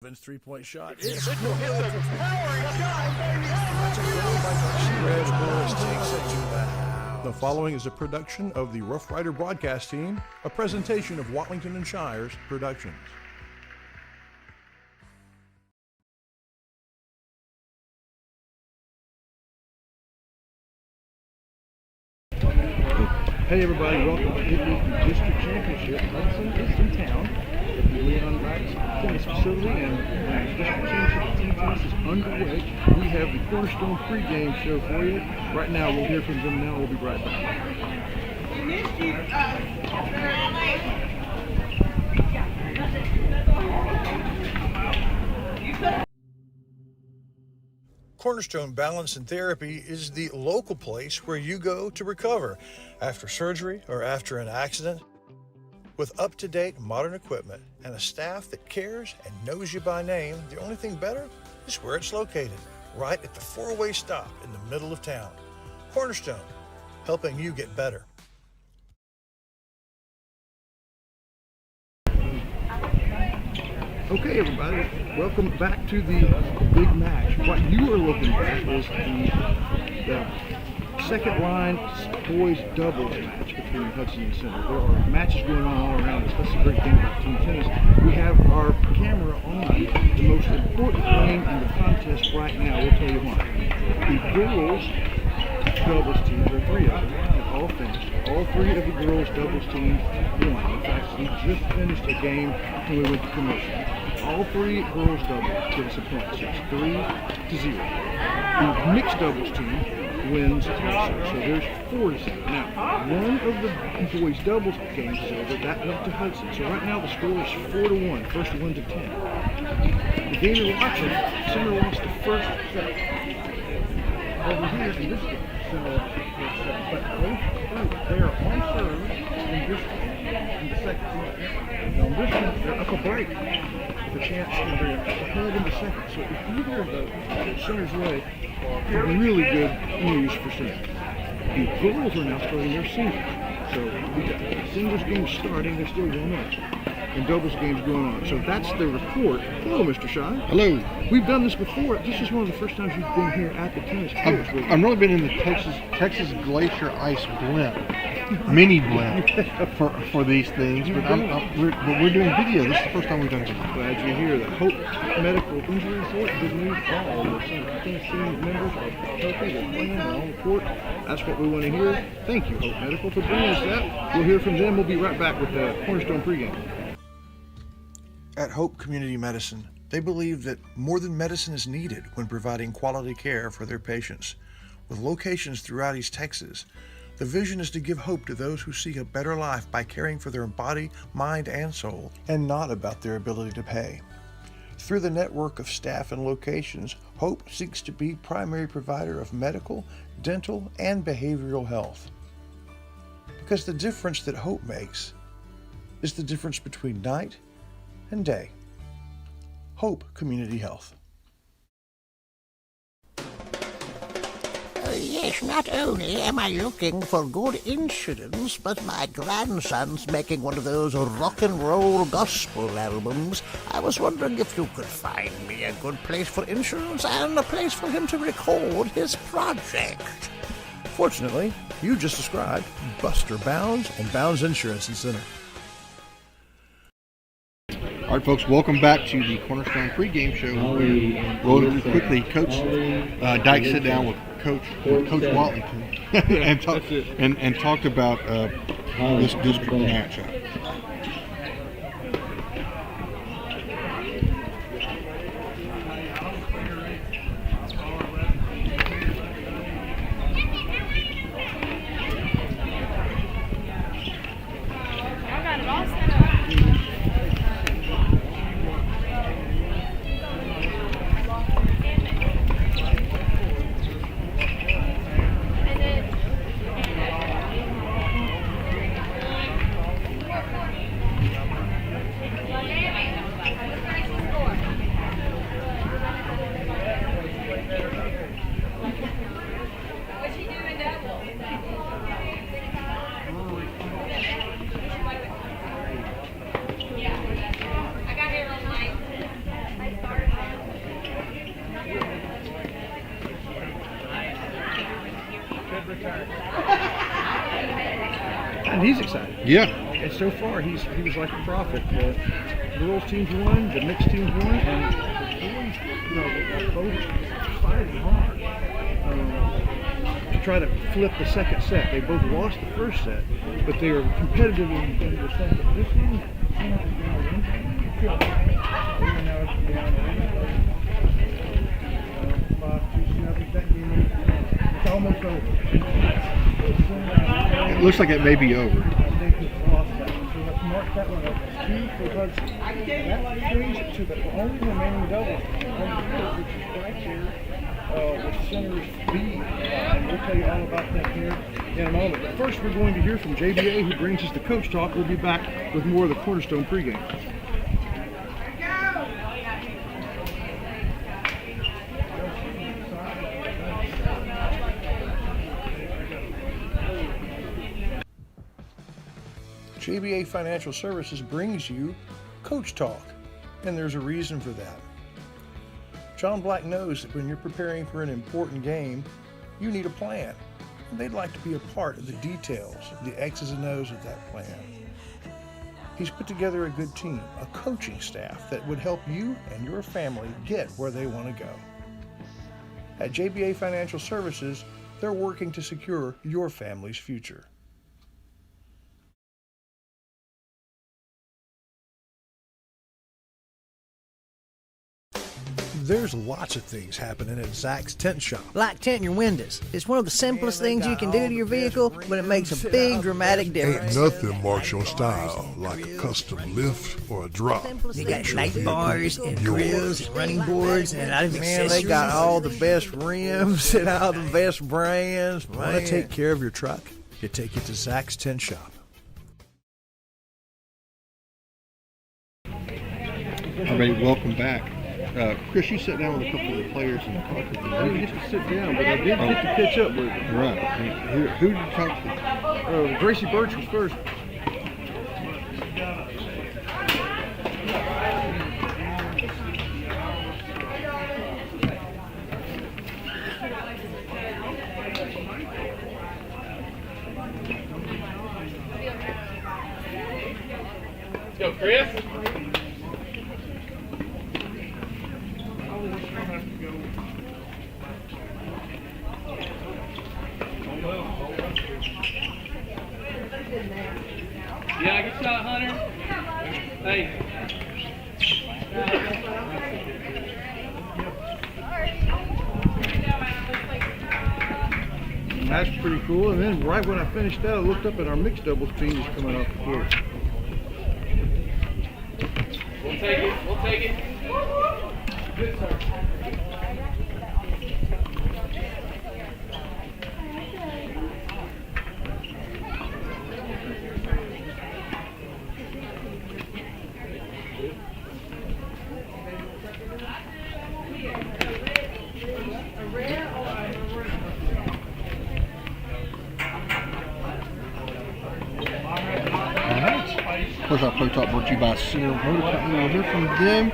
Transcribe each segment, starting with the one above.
Vince three-point shot. It's a powering shot, baby. Takes it to the house. The following is a production of the Rough Rider broadcast team, a presentation of Watlington and Shires Productions. Hey everybody, welcome. It is the district championship. Hudson is in town at the Leon Wright's tennis facility, and the district championship team tennis is underway. We have the Cornerstone pregame show for you. Right now, we'll hear from them now. We'll be right back. Cornerstone Balance and Therapy is the local place where you go to recover after surgery or after an accident. With up-to-date modern equipment and a staff that cares and knows you by name, the only thing better is where it's located, right at the four-way stop in the middle of town. Cornerstone, helping you get better. Okay, everybody, welcome back to the big match. What you are looking at is the second line boys doubles match between Hudson and Center. There are matches going on all around us. That's the great thing about team tennis. We have our camera on the most important thing in the contest right now. We'll tell you why. The girls doubles teams, there are three of them, have all finished. All three of the girls doubles teams won. In fact, we just finished a game when we went to commercial. All three girls doubles get us a point, so it's 3-0. The mixed doubles team wins also, so there's 4-0. Now, one of the boys doubles games is over. That went to Hudson. So right now the score is 4-1. First one to 10. The game you're watching, Center lost the first set. Over here in this game, Center lost the first set. But they are on serve in this in the second set. Now, on this one, they're up a break. The chance to be ahead in the second. So if either of those Center's way, really good news for Center. The girls are now starting their singles. So we got singles games starting, they're still 1-0. And doubles games going on. So that's the report. Hello, Mr. Shy. Hello. We've done this before. This is one of the first times you've been here at the tennis courts. I've really been in the Texas Glacier Ice Blimp, mini blimp for these things. But we're doing video. This is the first time we've done video. Glad you're here. The Hope Medical Injury Report. Good news. All the tennis team members are healthy. They're playing. They're on the court. That's what we want to hear. Thank you, Hope Medical, for bringing us that. We'll hear from them. We'll be right back with the Cornerstone pregame. At Hope Community Medicine, they believe that more than medicine is needed when providing quality care for their patients. With locations throughout East Texas, the vision is to give hope to those who seek a better life by caring for their body, mind, and soul, and not about their ability to pay. Through the network of staff and locations, Hope seeks to be primary provider of medical, dental, and behavioral health. Because the difference that Hope makes is the difference between night and day. Hope Community Health. Yes, not only am I looking for good insurance, but my grandson's making one of those rock and roll gospel albums. I was wondering if you could find me a good place for insurance and a place for him to record his project. Fortunately, you just described Buster Bounds and Bounds Insurance and Center. All right, folks, welcome back to the Cornerstone pregame show. We rolled quickly. Coach Dyke sat down with Coach Watlington and talked about this district matchup. And he's excited. Yeah. And so far, he was like a prophet. The girls' teams won, the mixed teams won, and the boys, they're both fighting hard to try to flip the second set. They both lost the first set, but they are competitive in the second. This one, it's almost over. It looks like it may be over. I think he's lost that one. So let's mark that one up as 2 for Hudson. That brings it to the only remaining double on the field, which is right there with center's B. And we'll tell you all about that here in a moment. But first, we're going to hear from JBA, who brings us the coach talk. We'll be back with more of the Cornerstone pregame. JBA Financial Services brings you Coach Talk, and there's a reason for that. John Black knows that when you're preparing for an important game, you need a plan, and they'd like to be a part of the details, the X's and O's of that plan. He's put together a good team, a coaching staff that would help you and your family get where they want to go. At JBA Financial Services, they're working to secure your family's future. There's lots of things happening at Zach's Tent Shop. Like tinting your windows. It's one of the simplest things you can do to your vehicle, but it makes a big dramatic difference. Ain't nothing marks your style like a custom lift or a drop. They got light bars and grills and running boards and a lot of Man, accessories. they got all the best rims and all the best brands. Want to take care of your truck? You take it to Zach's Tent Shop. Everybody, welcome back. Chris, you sat down with a couple of the players and talked with them. I didn't get to sit down, but I did get to catch up with them. Right. Who did you talk to? Gracie Birch was first. Go, Chris. Yeah, good shot, Hunter. Hey. And that's pretty cool. And then right when I finished that, I looked up at our mixed doubles team is coming off the court. We'll take it. We'll take it. Good, sir. Of course, our Pro Talk brought to you by Center Motor Company. We'll hear from them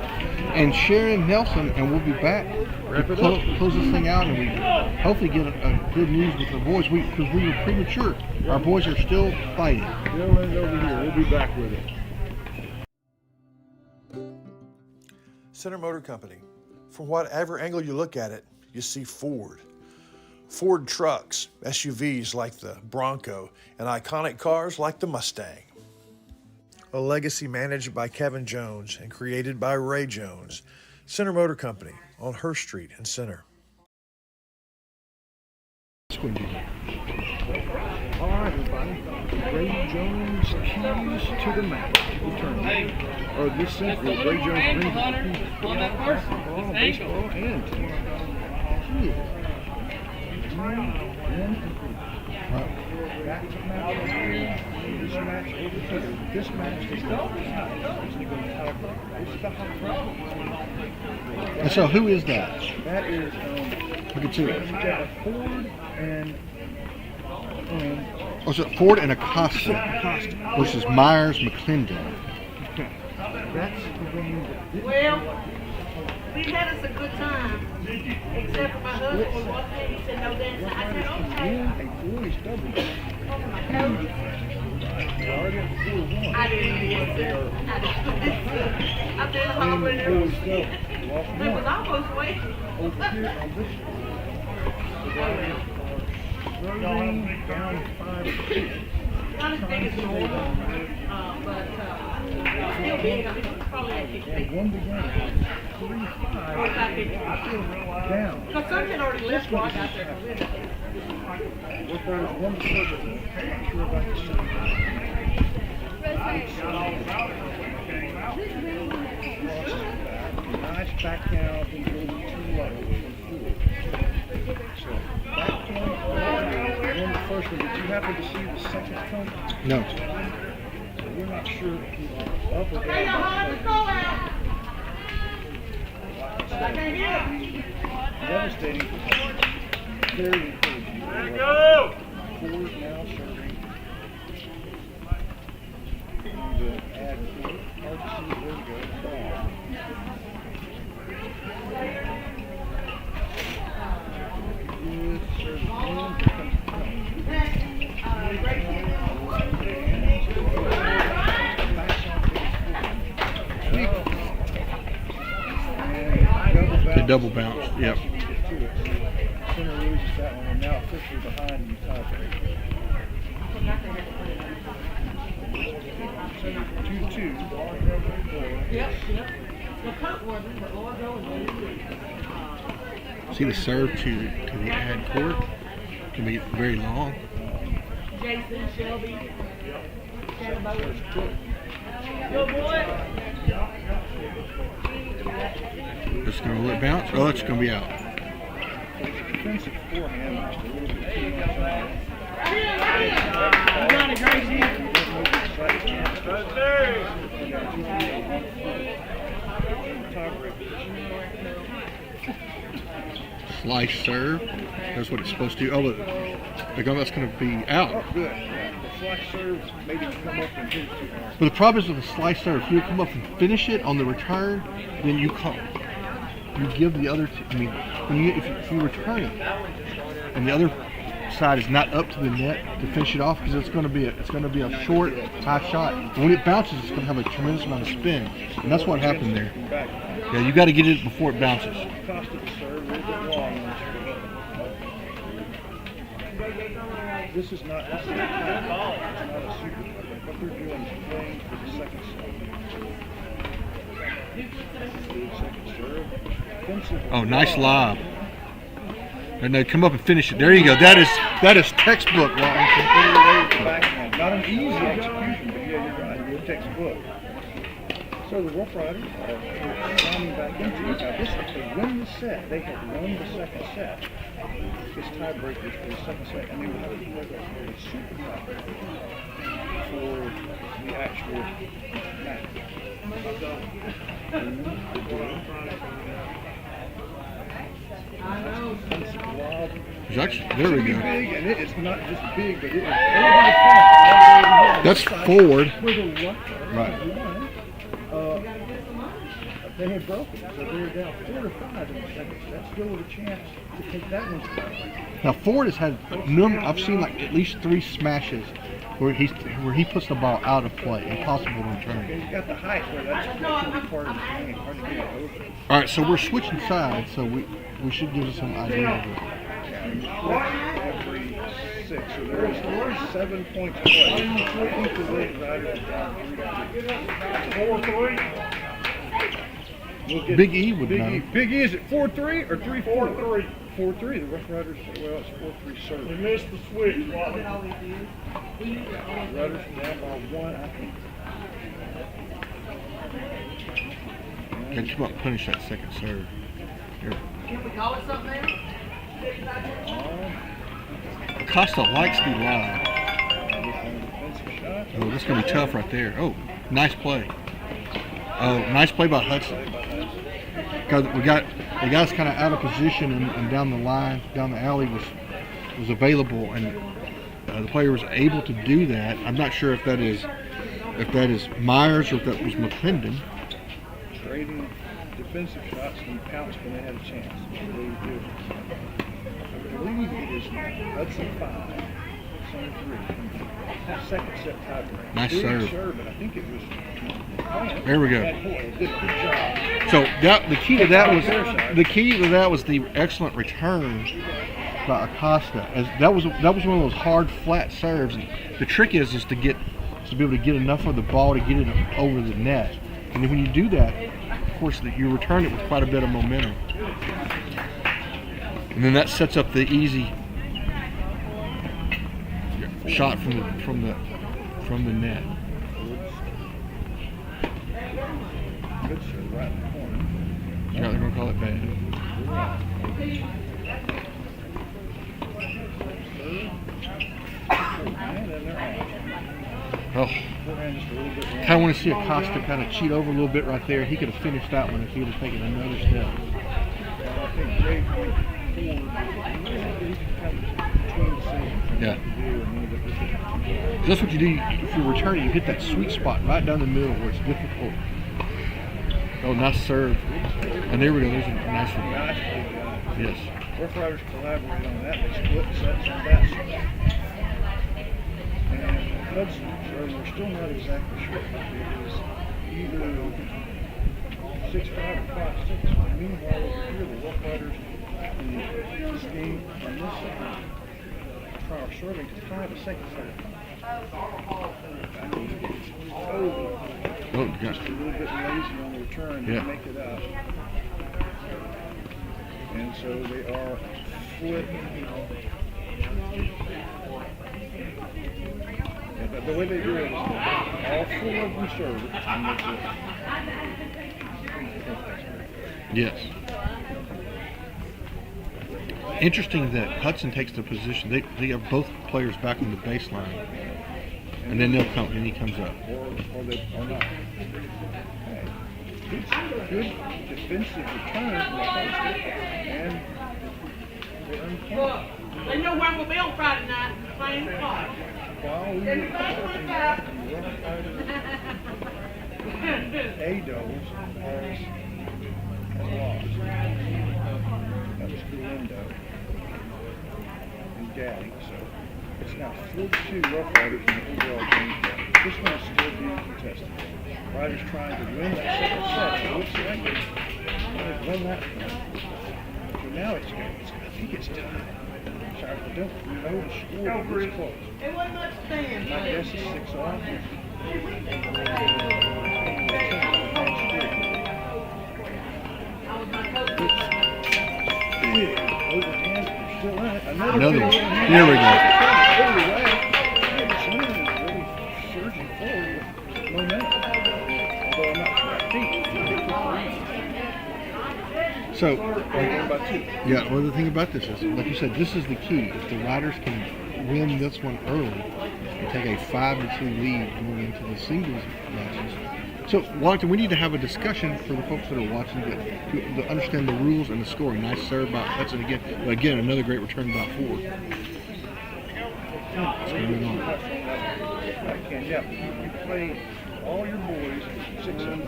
and Sharon Nelson, and we'll be back to close this thing out, and we hopefully get a good news with our boys. Because we were premature. Our boys are still fighting. Still in over here. We'll be back with it. Center Motor Company. From whatever angle you look at it, you see Ford. Ford trucks, SUVs like the Bronco, and iconic cars like the Mustang. A legacy managed by Kevin Jones and created by Ray Jones. Center Motor Company on Hurst Street in Center. All right, everybody. Ray Jones keys to the match. Return. Or this central, Ray Jones brings the keys On that first. basketball, This angle. baseball, and tennis. Back to match. This match over here. This match is the And so, who is that? That is Look at you. we got Ford and Oh, so Ford and Acosta Costa. versus Myers McClendon. Okay. That's the game that didn't We had us a good time. Except for my husband was one day, he said no dancing. I said, okay. A boys double. I didn't listen. I've been hovering ever since. It was almost waiting. Over here on this down 5 or 6. Not as big as normal, but still big. I mean, probably like 50. And one began at 3-5 down. Because some had already left before I got there. Rough Riders won the circle. I'm sure about the same. Nice back down, then go 2 levels from 4. So back point, won the first one. Did you happen to see the second point? No. So we're not sure if he was up or down. Devastating. Very encouraging. There you go! 4 is now serving. And add 4. Hard to see where to go. Good serve. The double bounce. Yep. Center loses that one, and now officially behind in the tiebreak. 2-2. Yep. The cup wasn't, but Lord knows See the serve to the ad court can be very long. Jason, Shelby, Good boy. It's going to let it bounce. Oh, it's going to be out. Defensive forehand, just a little bit too much. You got it, Gracie. Slice serve. That's what it's supposed to do. Oh, but that's going to be out. Oh, good. The flash serve maybe come up and hit it too hard. But the problem is with the slice serve, if you come up and finish it on the return, then you give the other. If you return it, and the other side is not up to the net to finish it off, because it's going to be a short, high shot. And when it bounces, it's going to have a tremendous amount of spin, and that's what happened there. Yeah, you got to get it before it bounces. Cost of the serve, a little bit long. This is not a super what they're doing is playing for the second serve. Oh, nice lob. And they come up and finish it. There you go. That is textbook, Washington. Not an easy execution, but yeah, you're right. You're textbook. So the Rough Riders are climbing back into it. Now, if they win the set, they have won the second set. This tiebreaker for the second set, and they will have to play a super tiebreaker for the actual match. There we go. Big, and it is not just big, but it is That's forward. Right. They had broken, so they're down 4 to 5 in the second. That's still with a chance to take that one. Now Ford has had I've seen like at least 3 smashes where he puts the ball out of play, impossible to return. He's got the height where that's part of the game, hard to get it over. All right, so we're switching sides, so we should give us some idea of it. Every 6, so there is 7 points play. I think the Lake Riders are down 4-3. Big E would know. Big E, is it 4-3 or 3-4? 4-3. The Rough Riders, well, it's 4-3 serve. We missed the switch. The Riders down by 1, I think. Can come up and punish that second serve. Here. Can we call it something there? Costa likes the line. Oh, this is going to be tough right there. Oh, nice play. Oh, nice play by Hudson. Because we got us kind of out of position, and down the line, down the alley was available, and the player was able to do that. I'm not sure if that is Myers or if that was McClendon. Trading defensive shots and pounce when they had a chance. I believe it is Hudson 5, Center 3. Second set tiebreak. Nice serve. But I think it was. There we go. Good job. So the key to that was the excellent return by Acosta. As that was one of those hard flat serves. And the trick is to be able to get enough of the ball to get it over the net. And then when you do that, of course, you return it with quite a bit of momentum. And then that sets up the easy shot from the net. Good serve right in the corner. Yeah, they're gonna call it bad. Oh, kind of want to see Acosta kind of cheat over a little bit right there. He could have finished that one if he would have taken another step. Yeah. That's what you do. If you're returning, you hit that sweet spot right down the middle where it's difficult. Oh, nice serve. And there we go. There's a nice one. Yes. Rough Riders collaborate on that. They split sets on that side. And Hudson, we're still not exactly sure. It is either 6-5 or 5-6. Meanwhile, over here, the Rough Riders in this game on this side are serving to tie the second set. Oh, just a little bit lazy on the return to make it up. And so they are flipping. Yeah, but the way they do it is all 4 of them serve it, and that's it. Yes. Interesting that Hudson takes the position. They have both players back on the baseline, and then they'll come, and he comes up. Or they are not. Good defensive return from the first, and they uncovered. They know where we'll be on Friday night, playing the card. While we were talking about the Rough Riders, A-Doles has lost. That was Galindo and Gaddy, so it's now 4-2 Rough Riders in the overall game. This one is still being contested. Riders trying to win that second set. It looks like they've won that one. So now I think it's tied. Sorry, I don't know the score, but it's close. It wasn't much stand. My guess is 6 off. Another one. Here we go. Surging forward with momentum. Although I'm not sure. I think. So, yeah, well, the thing about this is, like you said, this is the key. If the riders can win this one early and take a 5-2 lead going into the singles matches. So, Wellington, we need to have a discussion for the folks that are watching to understand the rules and the scoring. Nice serve by Hudson again. But again, another great return by 4. What's going on? Yeah, you play all your boys 6 of them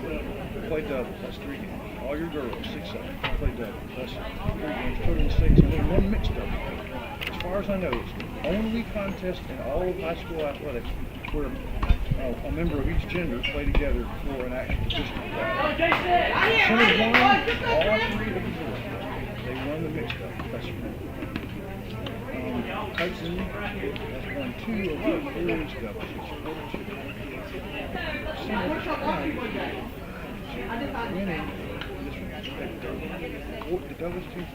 play doubles. That's 3 games. All your girls 6 of them play doubles. That's 3 games. Put in 6 and then 1 mixed double. As far as I know, it's the only contest in all of high school athletics where a member of each gender play together for an actual district title. Center won all 3 of the boys. They won the mixed double. That's right. Hudson has won 2 of the boys doubles. It's 4-2. Winning this one. The doubles teams,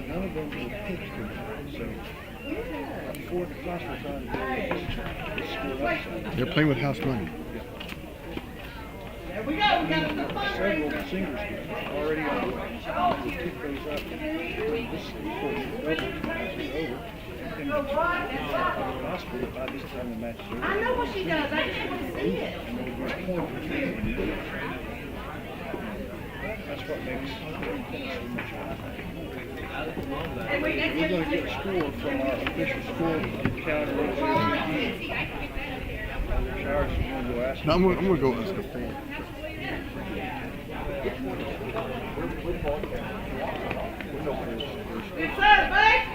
none of them were pitched to them. So before the class was on, They're playing with house money. There we go. We got several singles already on the way. We'll kick those up. This double match is over. And the hospital by this time the match is over. I know what she does. I just want to see it. And it'll be a point. That's what makes it so much fun. We're going to get a score from our official score counter over there. Showers is going to go ask. No, I'm going to go ask a fan.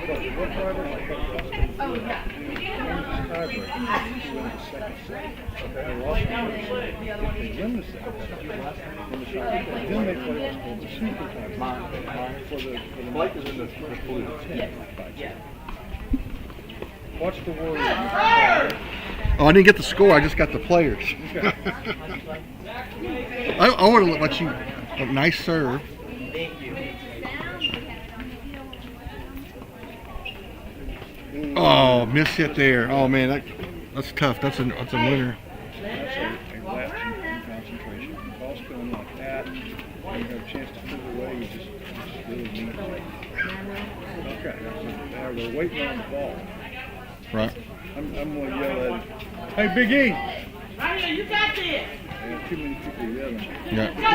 But the Rough Riders, like Hudson, tiebreaker to win the second set. They lost the first set. If they win the second set, then they play what's called the super tiebreaker for the blue 10. Watch the word. Oh, I didn't get the score. I just got the players. I want to let you. A nice serve. Oh, miss hit there. Oh man, that's tough. That's a winner. That's a lapse in concentration. Balls going like that, and you have a chance to put it away. You just really need it. Okay, now we're waiting on the ball. Right. I'm going to yell at him. Hey, Big E! Right here, you got this. Yeah, too many people yelling. Yeah. Go,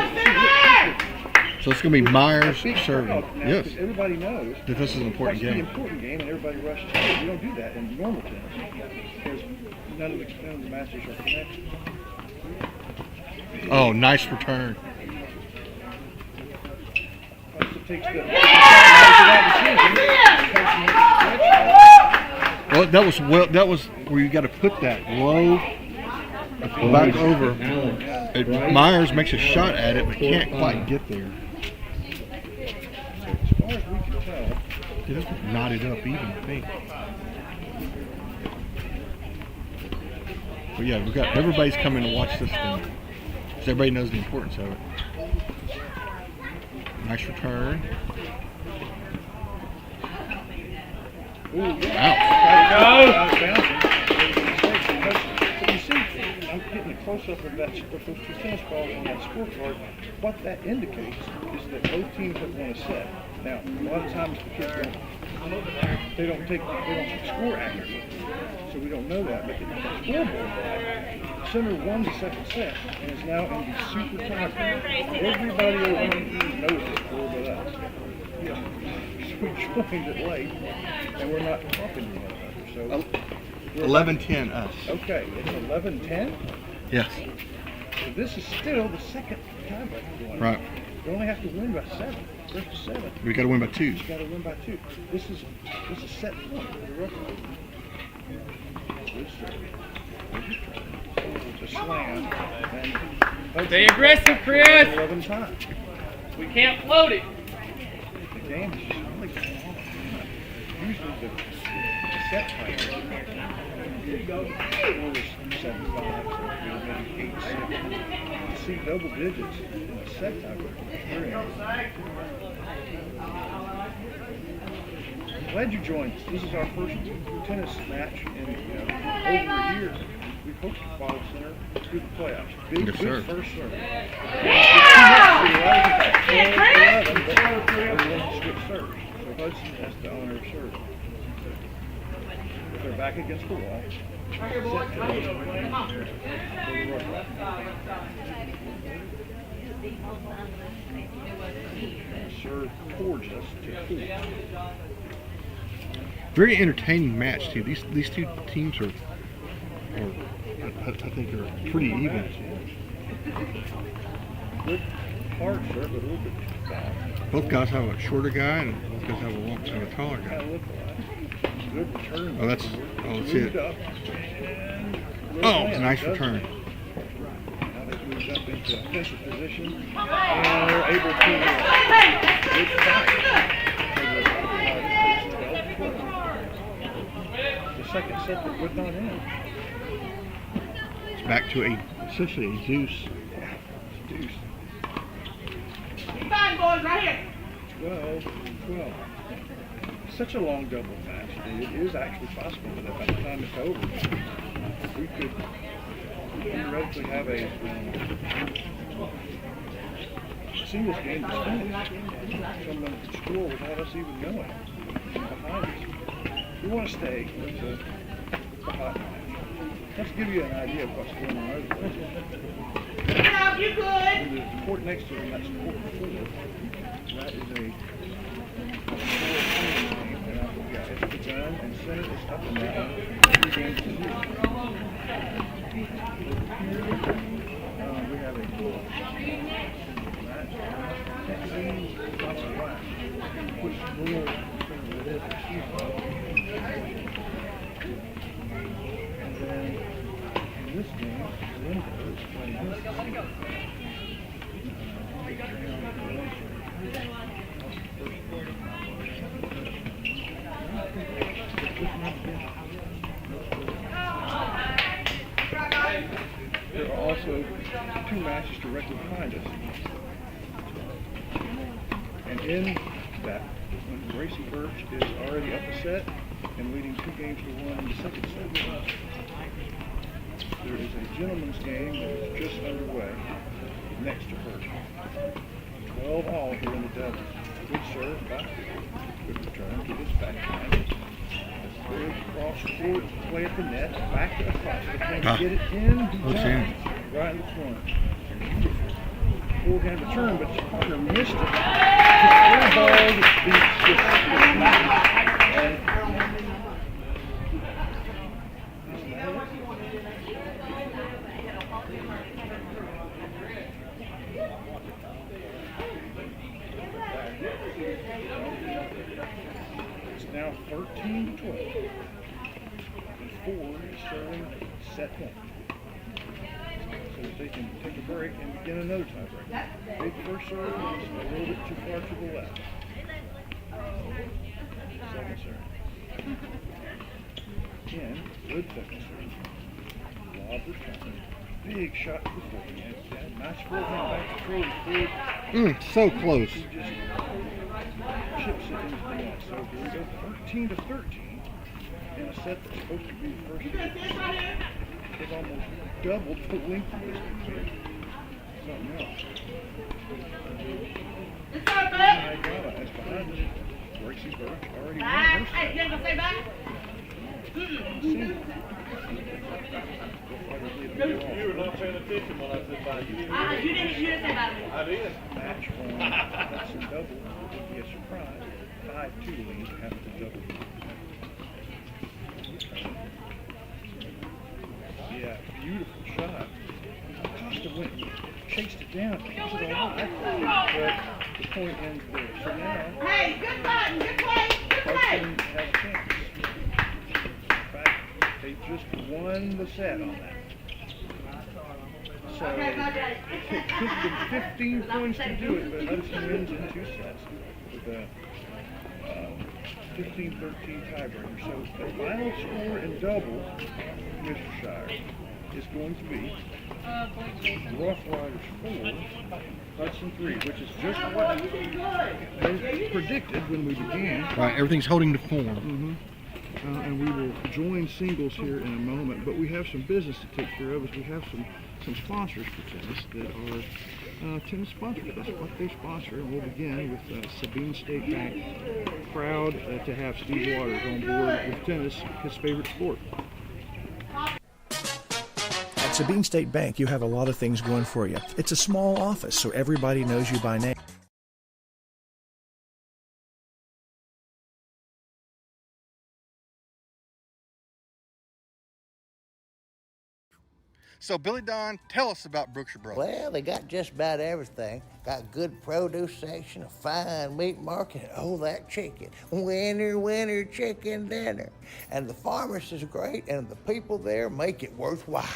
So it's going to be Myers serving. Now, Yes. everybody knows That this is an important that's game. the important game, and everybody rushes to it. You don't do that in normal tennis because none of the matches are connected. Oh, nice return. Once it takes the Well, that was where you got to put that low back over. And Myers makes a shot at it, but can't quite get there. as far as we can tell, It doesn't knot it up even, I think. But yeah, we got everybody's coming to watch this thing. Because everybody knows the importance of it. Nice return. Wow. But you see, I'm getting a close-up of that, of those two tennis balls on that scorecard. What that indicates is that both teams have won a set. Now, a lot of times the kids don't score accurately, so we don't know that. But the scoreboard, Center won the second set and is now in the super tiebreaker. Everybody over knows the score but us. So we joined it late, and we're not talking to one another. So 11-10 us. okay, it's 11-10. Yes. So this is still the second tiebreaker going. Right. You only have to win by 7. First to 7. We got to win by 2. You got to win by 2. This is set point for the Rough Riders. Good serve. It's a slam. And Stay aggressive, Chris. 11 times. We can't float it. The game is just really going on. Usually the set time is 4-7-5, maybe 8-6. To see double digits in a set time. Glad you joined us. This is our first tennis match in over a year. We hope to follow Center through the playoffs. Big Yes, sir. first serve. Switch serves. So Hudson has the honor of serve. They're back against the wall. Set to serve towards us to 4. Very entertaining match too. These two teams are I think are pretty even. Good hard serve, but a little bit soft. Both guys have a shorter guy and both guys have a taller guy. Kind of look alike. Good return. Oh, that's it. Moved up. Oh, it's a nice return. Now they've moved up into offensive position, and they're able to good fight. The second set that would not end. It's back to essentially a deuce. Deuce. Fine, boys, right here. 12. Such a long double match. It is actually possible that by the time it's over, we could theoretically have a singles game that's finished. Someone could score without us even knowing. Behind us. We want to stay with the hot match. Let's give you an idea of what's going on over there. Get out, you good. And the court next to them, that's court 4. That is a 4-4 game. And it's begun, and Center is up and down 3 games to 0. We have a match. Can't see lots of black. Push more than it is. And then in this game, Lingo is playing his team. There are also 2 matches directly behind us. And in that, Gracie Birch is already up a set and leading 2 games to 1 in the second set. There is a gentleman's game that is just underway next to her. 12 all here in the doubles. Good serve by good return to this backhand. Good cross court, play at the net, back to the cross. Trying to get it in, right in the corner. Forehand return, but the partner missed it. Just three balls, it's now 13 to 12. And 4 is serving set point. So that they can take a break and begin another tie break. Big first serve is a little bit too far to the left. Second serve. Again, good second serve. Lob return. Big shot to the forehand. Nice forehand back to throw. So close. He just chips it into the net. So here we go, 13 to 13. In a set that's supposed to be the first set. They've almost doubled the length of this thing. Something else. Niagara is behind us. Gracie Birch already won her set. Hey, you gonna say bye? You were not paying attention when I said bye. You didn't say bye. I did. Match on Hudson double would be a surprise. 5-2 lead after the double. Yeah, beautiful shot. Costa went, chased it down, keeps it alive, but the point ends there. So now, Hey, good button, good play, good play. Hudson has a chance. In fact, they just won the set on that. So it took them 15 points to do it, but Hudson wins in 2 sets with a 15-13 tiebreaker. So the final score in doubles, Mr. Shire, is going to be Rough Riders 4, Hudson 3, which is just what they predicted when we began. Right, everything's holding to form. Mm-hmm. And we will join singles here in a moment, but we have some business to take care of as we have some sponsors for tennis that are tennis sponsors. That's what they sponsor, and we'll begin with Sabine State Bank. Proud to have Steve Waters on board with tennis, his favorite sport. At Sabine State Bank, you have a lot of things going for you. It's a small office, so everybody knows you by name. So, Billy Don, tell us about Brookshire Brothers. Well, they got just about everything. Got good produce section, a fine meat market, and oh, that chicken. Winner, chicken dinner. And the pharmacist is great, and the people there make it worthwhile.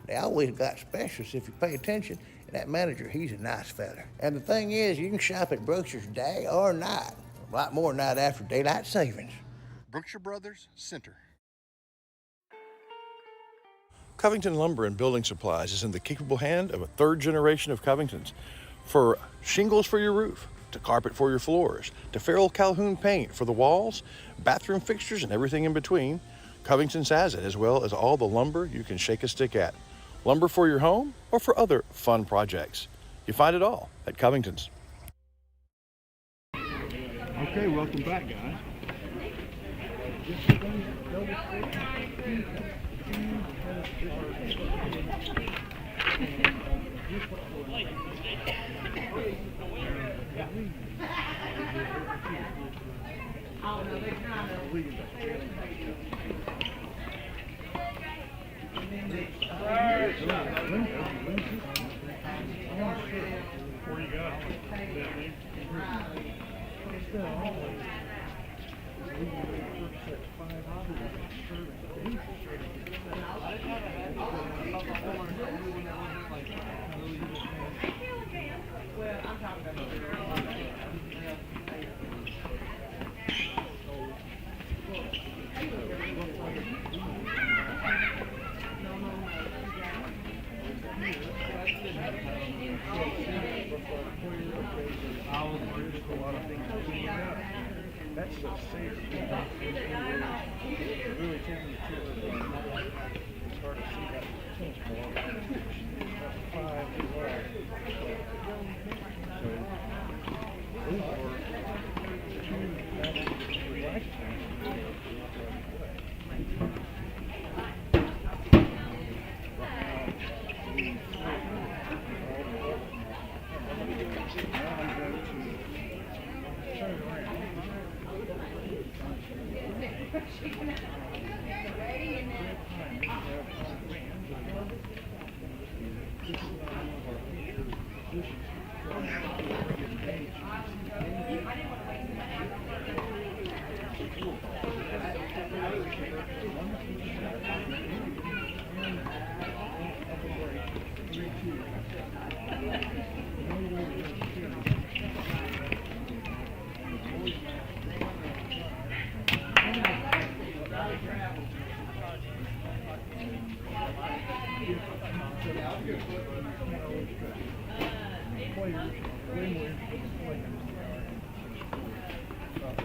They always got specials if you pay attention. And that manager, he's a nice fella. And the thing is, you can shop at Brookshire's day or night. A lot more night after daylight savings. Brookshire Brothers Center. Covington Lumber and Building Supplies is in the capable hand of a 3rd generation of Covingtons. For shingles for your roof, to carpet for your floors, to Farrell Calhoun paint for the walls, bathroom fixtures, and everything in between, Covington's has it, as well as all the lumber you can shake a stick at. Lumber for your home or for other fun projects. You find it all at Covington's. Okay, welcome back, guys. That's so safe. Really taking the trip. It's hard to see that tennis ball. 5 as well. So those are 2 lifetime.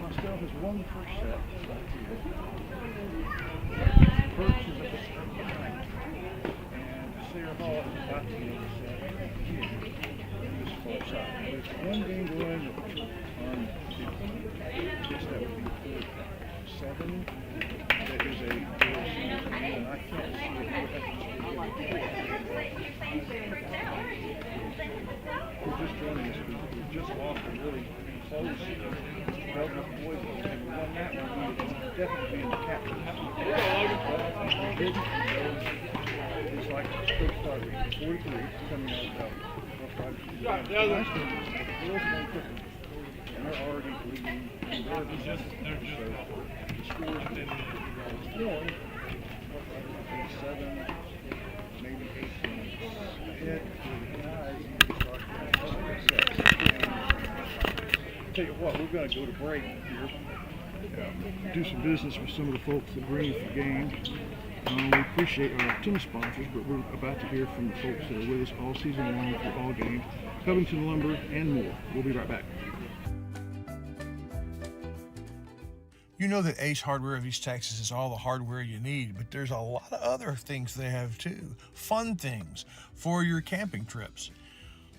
Myself has won the first set. Birch is at the start behind. And Sarah Hall is about to get the set here. This far side. There's one game going on just that would be 7. That is a girl single, and I can't see it. We're just joining us. We've just lost a really close Belgian boys. If we won that one, we would definitely be in the captain. It's like still starting 43 coming out of Rough Riders. The nice thing is the girls are going quicker, and they're already leading. They're just so the scores have been 7, maybe 8 points ahead for the guys. Tell you what, we're going to go to break here. Do some business with some of the folks that bring us the game. We appreciate our tennis sponsors, but we're about to hear from the folks that are with us all season long through all games, Covington Lumber, and more. We'll be right back. You know that Ace Hardware of East Texas is all the hardware you need, but there's a lot of other things they have too. Fun things for your camping trips.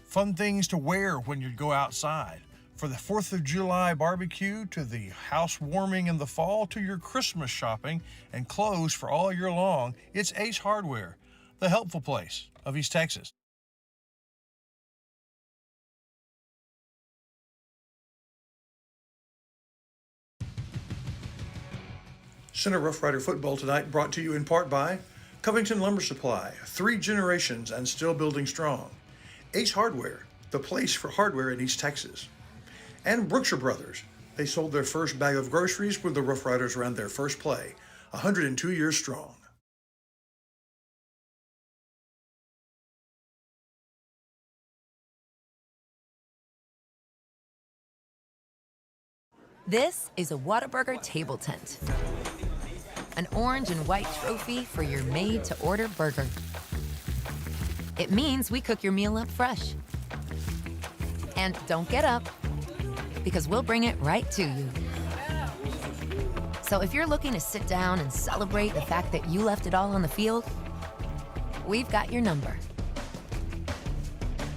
Fun things to wear when you go outside. For the 4th of July barbecue, to the house warming in the fall, to your Christmas shopping and clothes for all year long, it's Ace Hardware, the helpful place of East Texas. Center Rough Rider football tonight brought to you in part by Covington Lumber Supply, 3 generations and still building strong. Ace Hardware, the place for hardware in East Texas. And Brookshire Brothers. They sold their first bag of groceries when the Rough Riders ran their first play, 102 years strong. This is a Whataburger table tent. An orange and white trophy for your made-to-order burger. It means we cook your meal up fresh. And don't get up, because we'll bring it right to you. So if you're looking to sit down and celebrate the fact that you left it all on the field, we've got your number.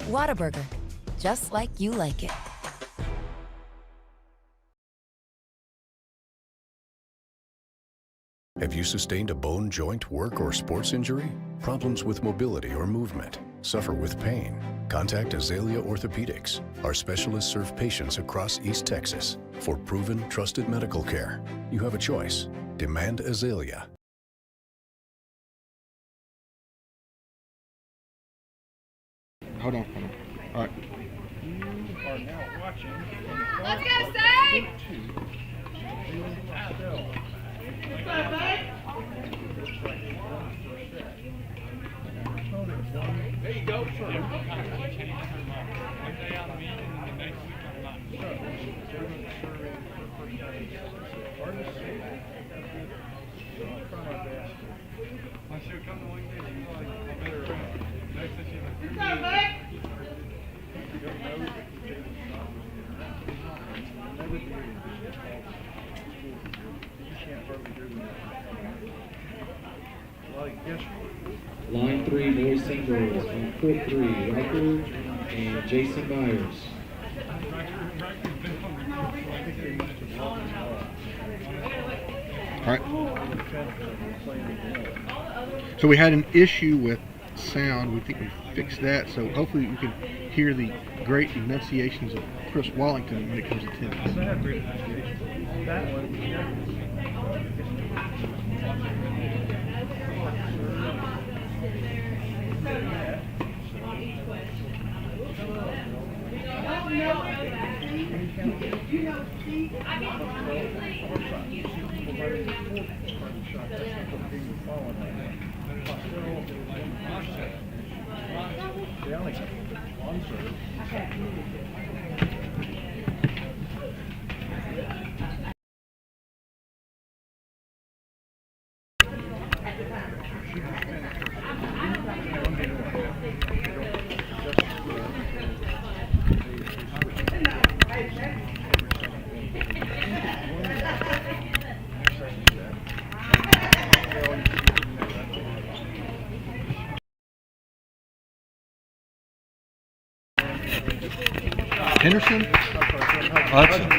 Whataburger, just like you like it. Have you sustained a bone, joint, work, or sports injury? Problems with mobility or movement? Suffer with pain? Contact Azalea Orthopedics. Our specialists serve patients across East Texas. For proven, trusted medical care, you have a choice. Demand Azalea. Hold on. All right. You are now watching. Let's go, Steve! There you go. Line 3, boys singles. On court 3, Riker and Jason Myers. All right. So we had an issue with sound. We think we fixed that. So hopefully you can hear the great enunciations of Chris Wallington when it comes to tennis. That one. Henderson? Hudson.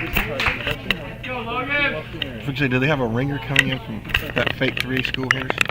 Do they have a ringer coming in from that fake 3A school, Henderson?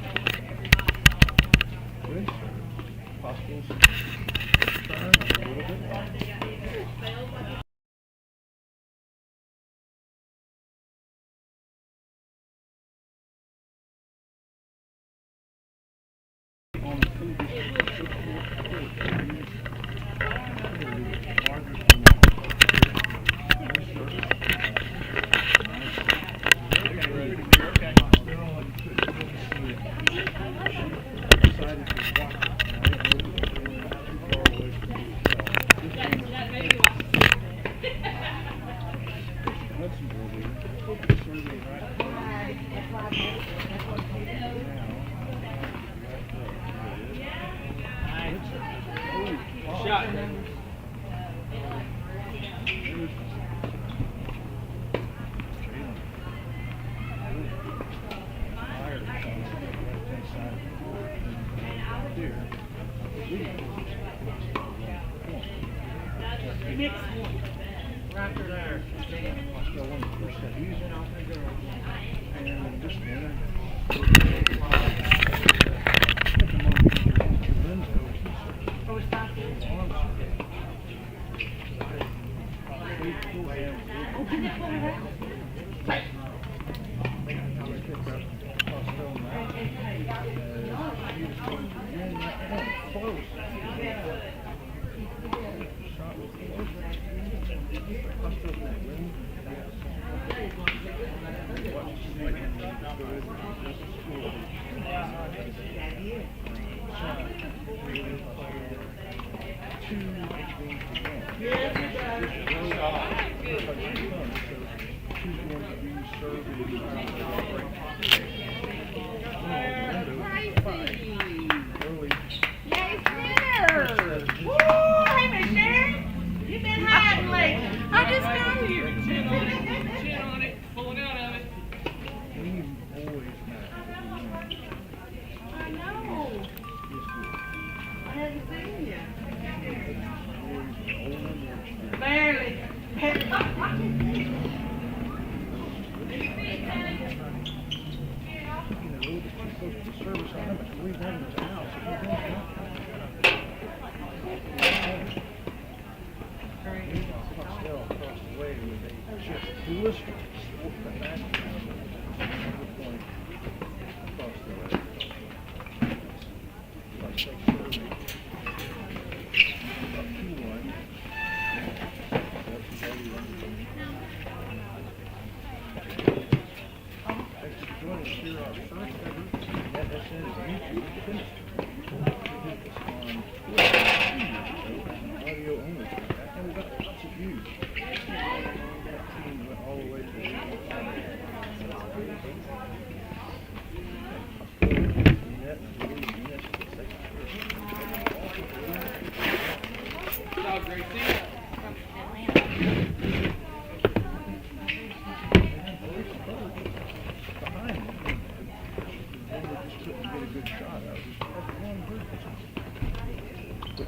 There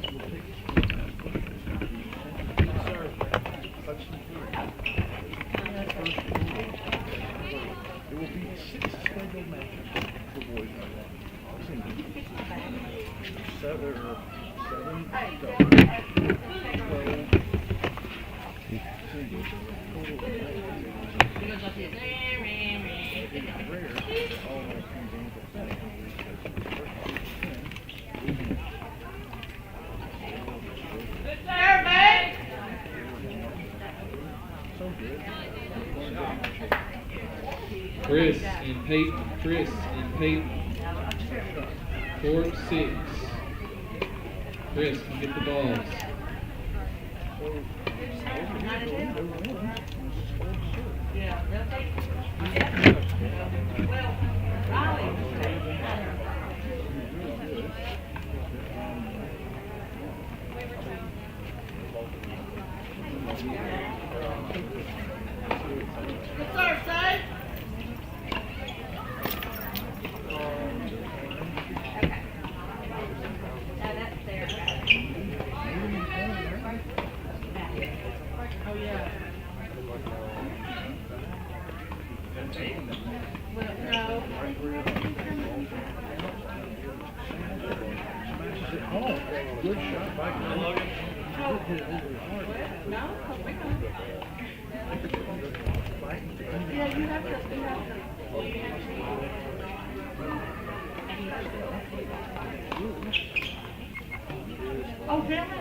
will be 6 scheduled matches for boys right now. 7 doubles, 12 singles. Chris and Peyton. Chris and Peyton. Court 6. Chris can get the balls. Good shot by Logan. Yeah, you have to. Oh, damn it.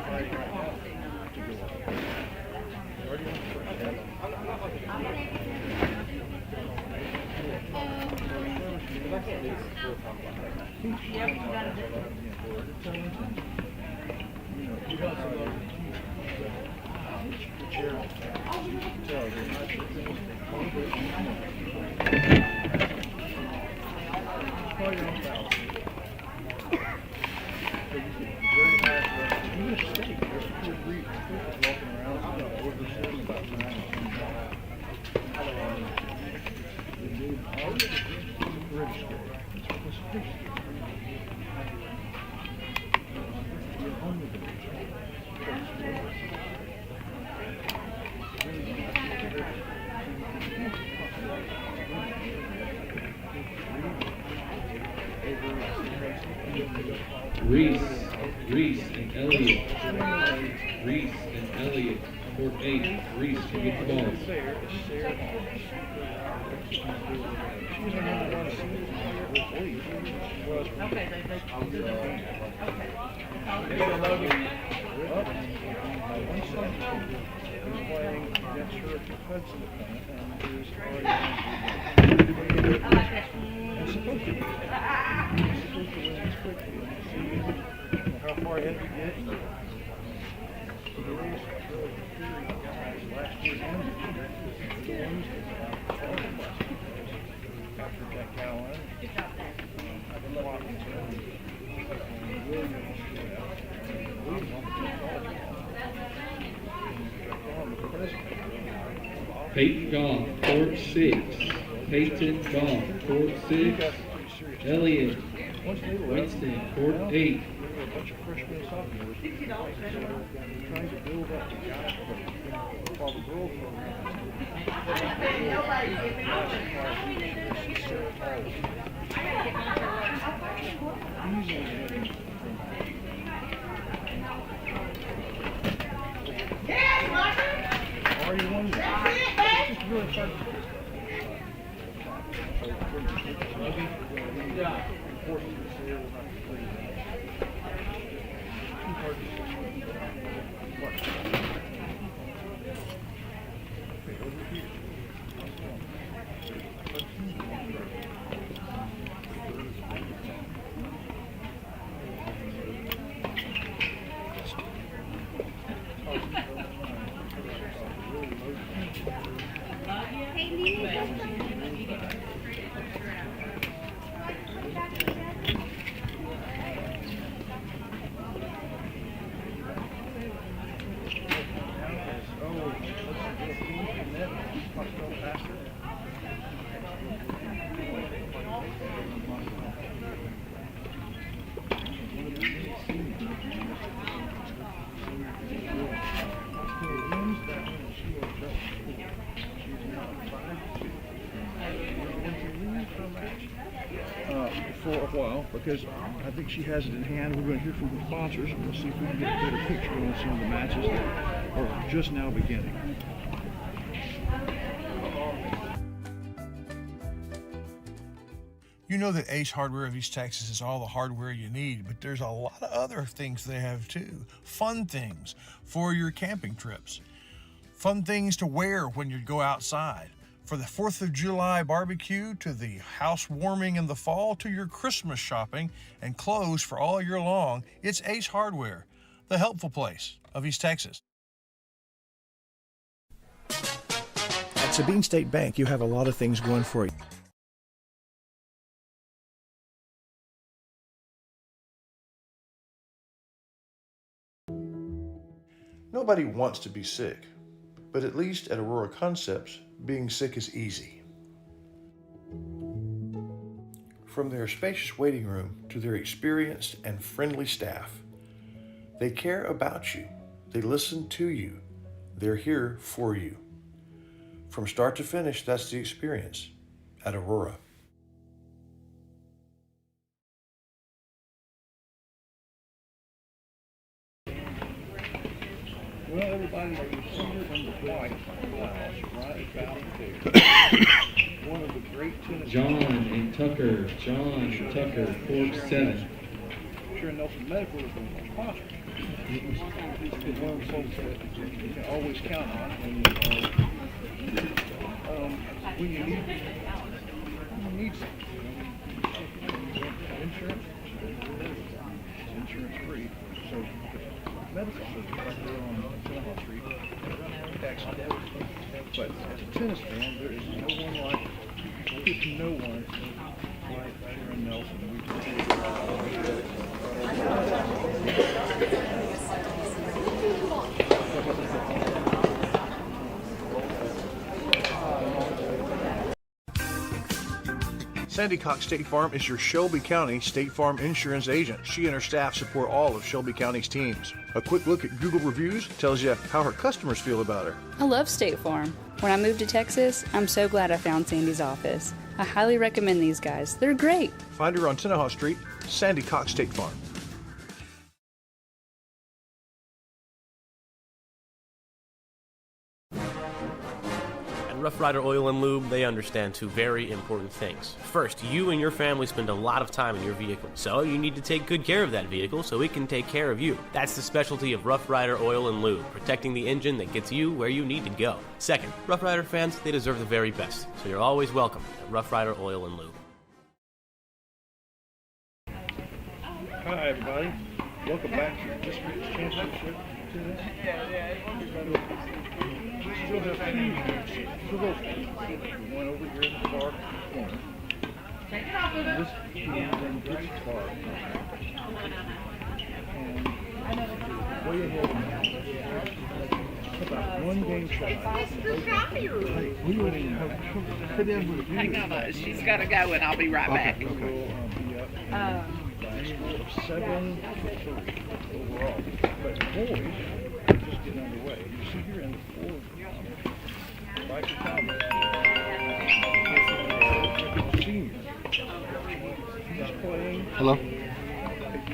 Reese and Elliott. Reese and Elliott. Court 8. Reese can get the ball. Okay, they playing against her at the Hudson plant and is already it's supposed to be. It's supposed to win this quickly. See how far ahead we get. Last year after Jack Caroline. Peyton Goff, Court 6. Peyton Goff, Court 6. Elliott Winston, Court 8. A bunch of freshmen and sophomores. Trying to build up the guys while the girls are you one? It's just really fun. Yeah. Hey, because I think she has it in hand. We're going to hear from the sponsors, and we'll see if we can get a better picture on some of the matches that are just now beginning. You know that Ace Hardware of East Texas is all the hardware you need, but there's a lot of other things they have too. Fun things for your camping trips. Fun things to wear when you go outside. For the 4th of July barbecue, to the house warming in the fall, to your Christmas shopping and clothes for all year long, it's Ace Hardware, the helpful place of East Texas. At Sabine State Bank, you have a lot of things going for you. Nobody wants to be sick, but at least at Aurora Concepts, being sick is easy. From their spacious waiting room to their experienced and friendly staff, they care about you, they listen to you, they're here for you. From start to finish, that's the experience at Aurora. Well, everybody, you see her in the white blouse right about there. One of the great tennis. John and Tucker. John and Tucker, court 7. Sure, Nelson Medical is going to sponsor. He's one of the folks that you can always count on when you need something. Insurance. It's insurance free. So medical service right there on Seneca Street. Excellent. But as a tennis fan, there is no one like Sharon Nelson. Sandy Cox State Farm is your Shelby County State Farm insurance agent. She and her staff support all of Shelby County's teams. A quick look at Google reviews tells you how her customers feel about her. I love State Farm. When I moved to Texas, I'm so glad I found Sandy's office. I highly recommend these guys. They're great. Find her on Seneca Street, Sandy Cox State Farm. Rough Rider Oil and Lube, they understand two very important things. First, you and your family spend a lot of time in your vehicle, so you need to take good care of that vehicle so it can take care of you. That's the specialty of Rough Rider Oil and Lube, protecting the engine that gets you where you need to go. Second, Rough Rider fans, they deserve the very best, so you're always welcome at Rough Rider Oil and Lube. Hi, everybody. Welcome back to the District Championship. Still have two of those one over here in the far corner. This team in this far corner. And way ahead about one game shot. We would fit in with Hang on, she's got to go and I'll be right back. Okay. We'll be up by a score of 7-3 overall. But boys, just getting underway. You see here in the fourth. Senior. He's playing. Hello? A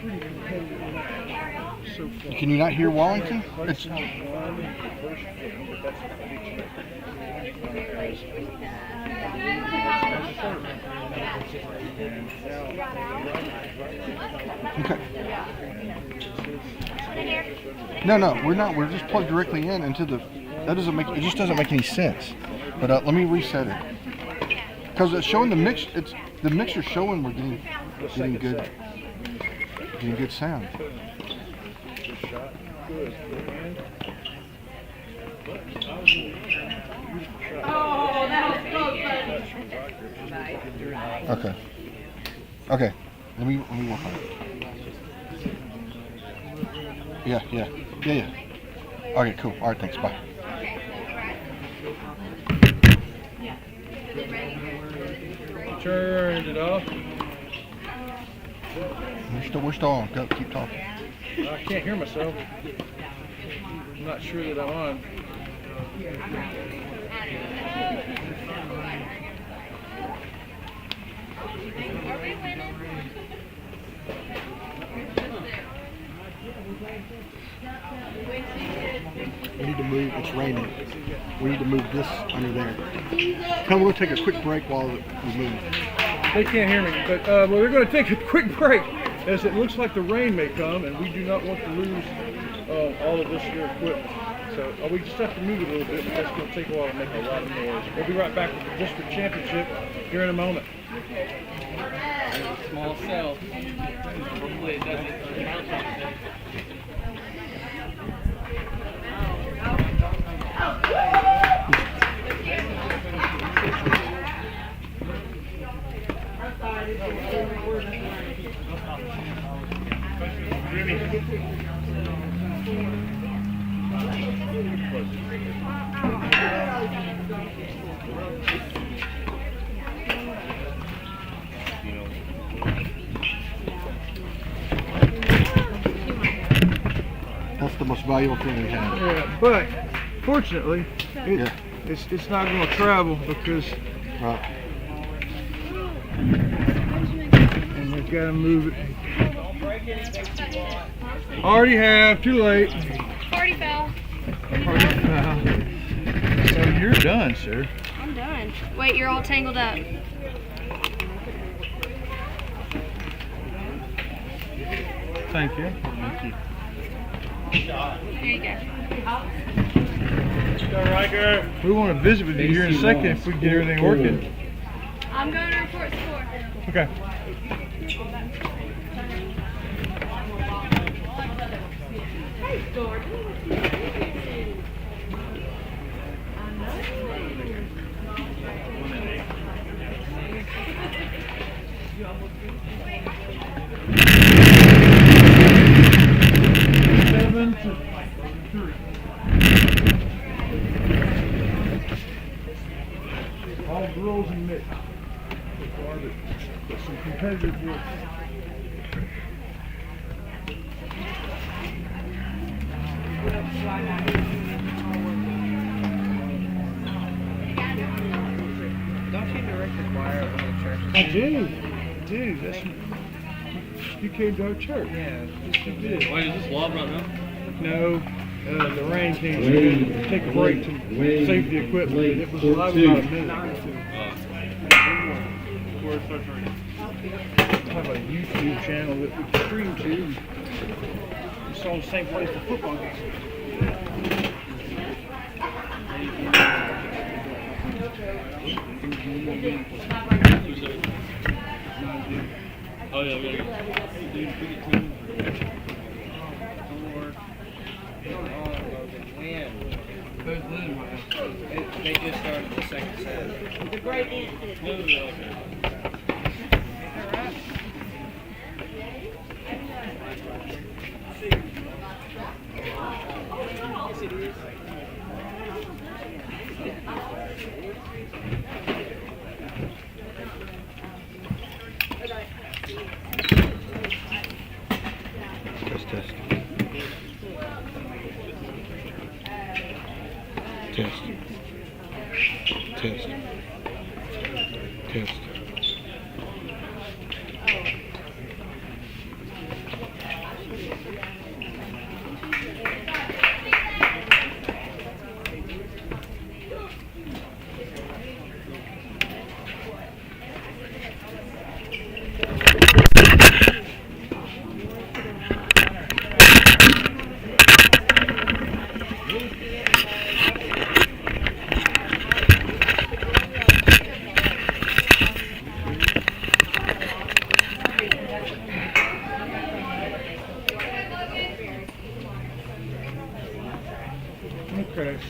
pretty competitive match so far. Can you not hear Wallington? Hudson won the first game, but that's what we Okay. No, we're not. We're just plugged directly in into the. That doesn't make. It just doesn't make any sense. But let me reset it. Because it's showing the mix. It's the mixer's showing we're getting good sound. Oh, that was close. Okay. Let me work on it. Yeah. Okay, cool. All right, thanks. Bye. Turn it off. We're still on. Go, keep talking. I can't hear myself. I'm not sure that I'm on. We need to move. It's raining. We need to move this under there. Come, we'll take a quick break while we move. They can't hear me, but well, we're going to take a quick break as it looks like the rain may come, and we do not want to lose all of this here equipment. So we just have to move it a little bit, but that's going to take a while to make a lot of noise. We'll be right back with the district championship here in a moment. Small cell. Hopefully it doesn't. That's the most valuable thing we have. Yeah, but fortunately, it's not going to travel because and we've got to move it. Already have, too late. Party foul. So you're done, sir. I'm done. Wait, you're all tangled up. Thank you. Thank you. Here you go. We want to visit with you here in a second if we get everything working. I'm going to report score. Okay. Hey, Jordan. All girls and mixed. But some competitive work. Don't you direct the choir at one of the churches? I do. That's, you came to our church. Yeah. Yes, you did. Wait, is this live right now? No, the rain came through. Take a break to save the equipment. It was live about a minute. We have a YouTube channel that we can stream to. It's all the same place for football games. Oh yeah, yeah. Who's losing? They just started the second set. The great aunt did. Test. Okay,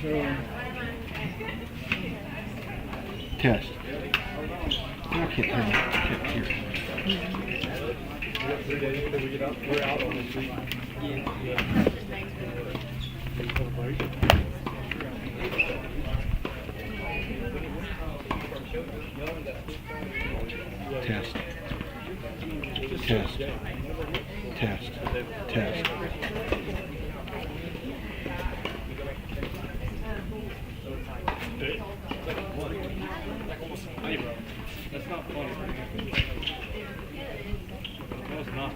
so Test. I can't hear. I can't hear. we're out on the street. Test. That's not funny. No, it's not.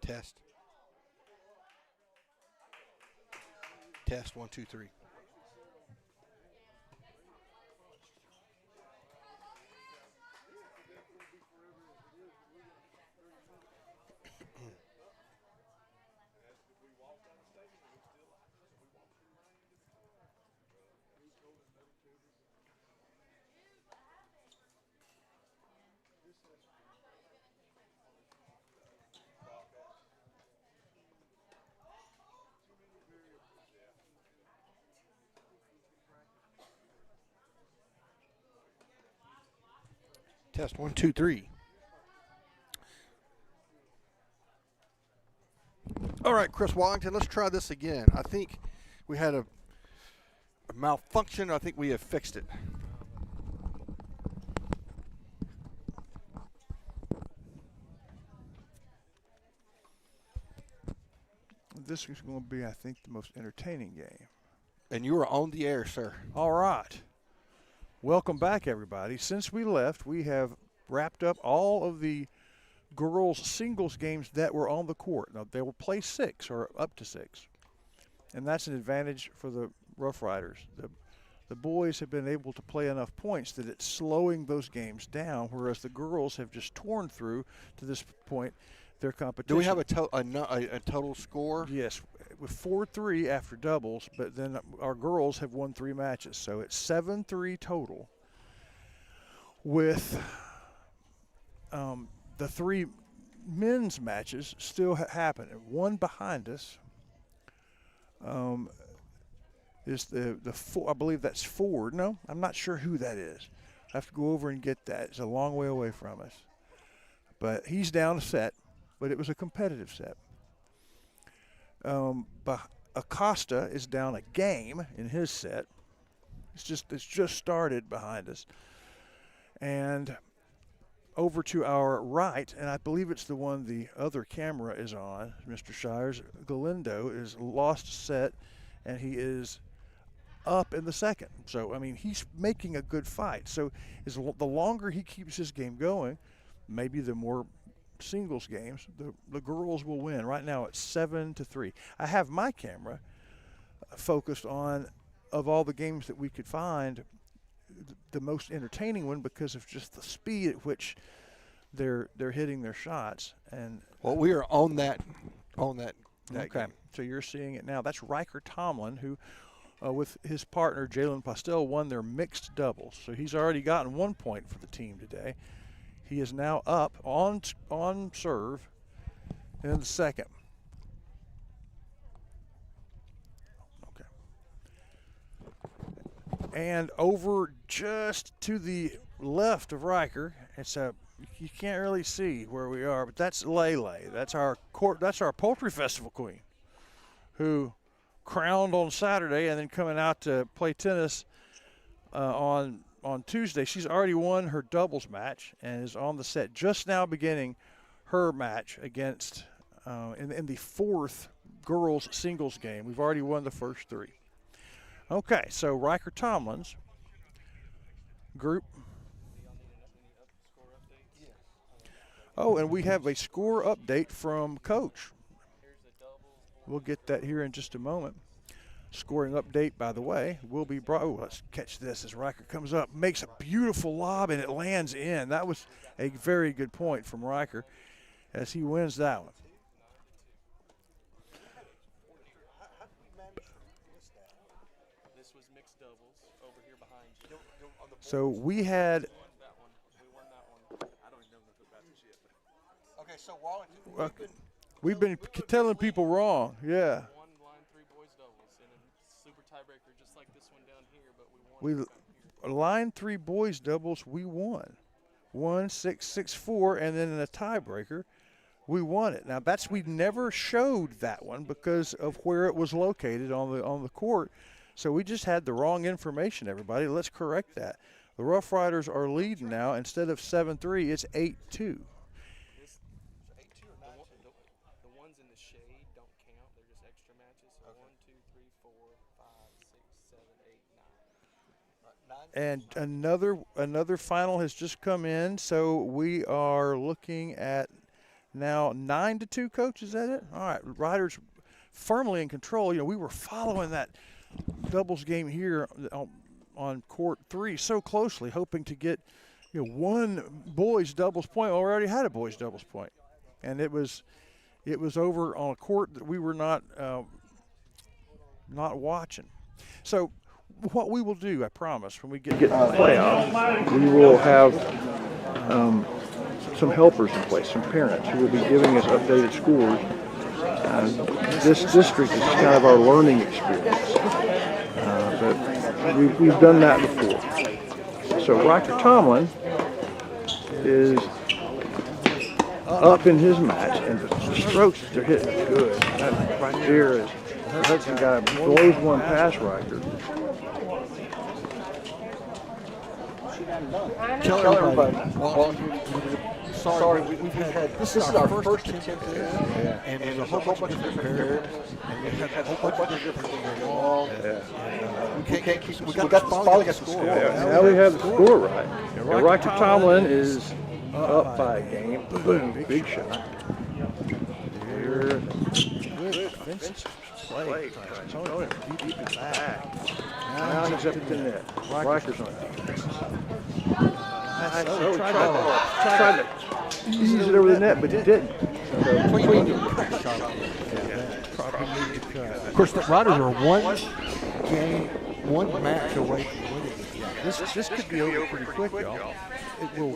Test. Test 1, 2, 3. Test 1, 2, 3. All right, Chris Wallington, let's try this again. I think we had a malfunction. I think we have fixed it. This is going to be, I think, the most entertaining game. And you are on the air, sir. All right. Welcome back, everybody. Since we left, we have wrapped up all of the girls' singles games that were on the court. Now, they will play 6 or up to 6, and that's an advantage for the Rough Riders. The boys have been able to play enough points that it's slowing those games down, whereas the girls have just torn through to this point their competition. Do we have a total score? Yes, with 4-3 after doubles, but then our girls have won 3 matches, so it's 7-3 total. With the 3 men's matches still happening. One behind us is the I believe that's Ford. No, I'm not sure who that is. I have to go over and get that. It's a long way away from us. But he's down a set, but it was a competitive set. Acosta is down a game in his set. It's just started behind us. And over to our right, and I believe it's the one the other camera is on, Mr. Shires, Galindo is lost a set, and he is up in the second. So, I mean, he's making a good fight. So the longer he keeps his game going, maybe the more singles games, the girls will win. Right now it's 7-3. I have my camera focused on, of all the games that we could find, the most entertaining one because of just the speed at which they're hitting their shots. And well, we are on that okay, game. So you're seeing it now. That's Riker Tomlin, who with his partner Jalen Postel won their mixed doubles. So he's already gotten 1 point for the team today. He is now up on serve in the second. Okay. And over just to the left of Riker, you can't really see where we are, but that's Lele. That's our poultry festival queen, who crowned on Saturday and then coming out to play tennis on Tuesday. She's already won her doubles match and is on the set, just now beginning her match against in the 4th girls singles game. We've already won the first 3. Okay, so Riker Tomlin's group. Oh, and we have a score update from Coach. We'll get that here in just a moment. Scoring update, by the way, will be brought. Oh, let's catch this as Riker comes up, makes a beautiful lob, and it lands in. That was a very good point from Riker as he wins that one. This was mixed doubles over here behind you. So we had. We won that one. I don't even know nothing about this yet. Okay, so Wallington, we've been telling people wrong. Yeah. One line 3 boys doubles in a super tiebreaker, just like this one down here, but we won. Line 3 boys doubles, we won. 1-6-6-4, and then in a tiebreaker, we won it. Now we never showed that one because of where it was located on the court. So we just had the wrong information, everybody. Let's correct that. The Rough Riders are leading now. Instead of 7-3, it's 8-2. The ones in the shade don't count. They're just extra matches. So okay. 1, 2, 3, 4, 5, 6, 7, 8, 9. And another final has just come in. So we are looking at Now 9-2, Coach. Is that it? All right. Riders firmly in control. You know, we were following that doubles game here on court 3 so closely, hoping to get one boys doubles point. Well, we already had a boys doubles point, and it was over on a court that we were not watching. So what we will do, I promise, when we get to the playoffs, we will have some helpers in place, some parents who will be giving us updated scores. This district is kind of our learning experience, but we've done that before. So Roger Tomlin is up in his match, and the strokes that they're hitting are good. That right there is the Hudson guy blows one past Riker. Tell everybody. Well, sorry, we've had this is our first attempt at it, and there's a whole bunch of different variables, and we had a whole bunch of different things going on. We can't keep. We got finally got the score. Now we have the score right. Roger Tomlin is up by a game. Boom, big shot. Here, good defensive play. Deep in the back. Now he's up in the net. Riker's on defense. Tried to ease it over the net, but it didn't. Of course, the Riders are one match away from winning. This could be over pretty quick, y'all. In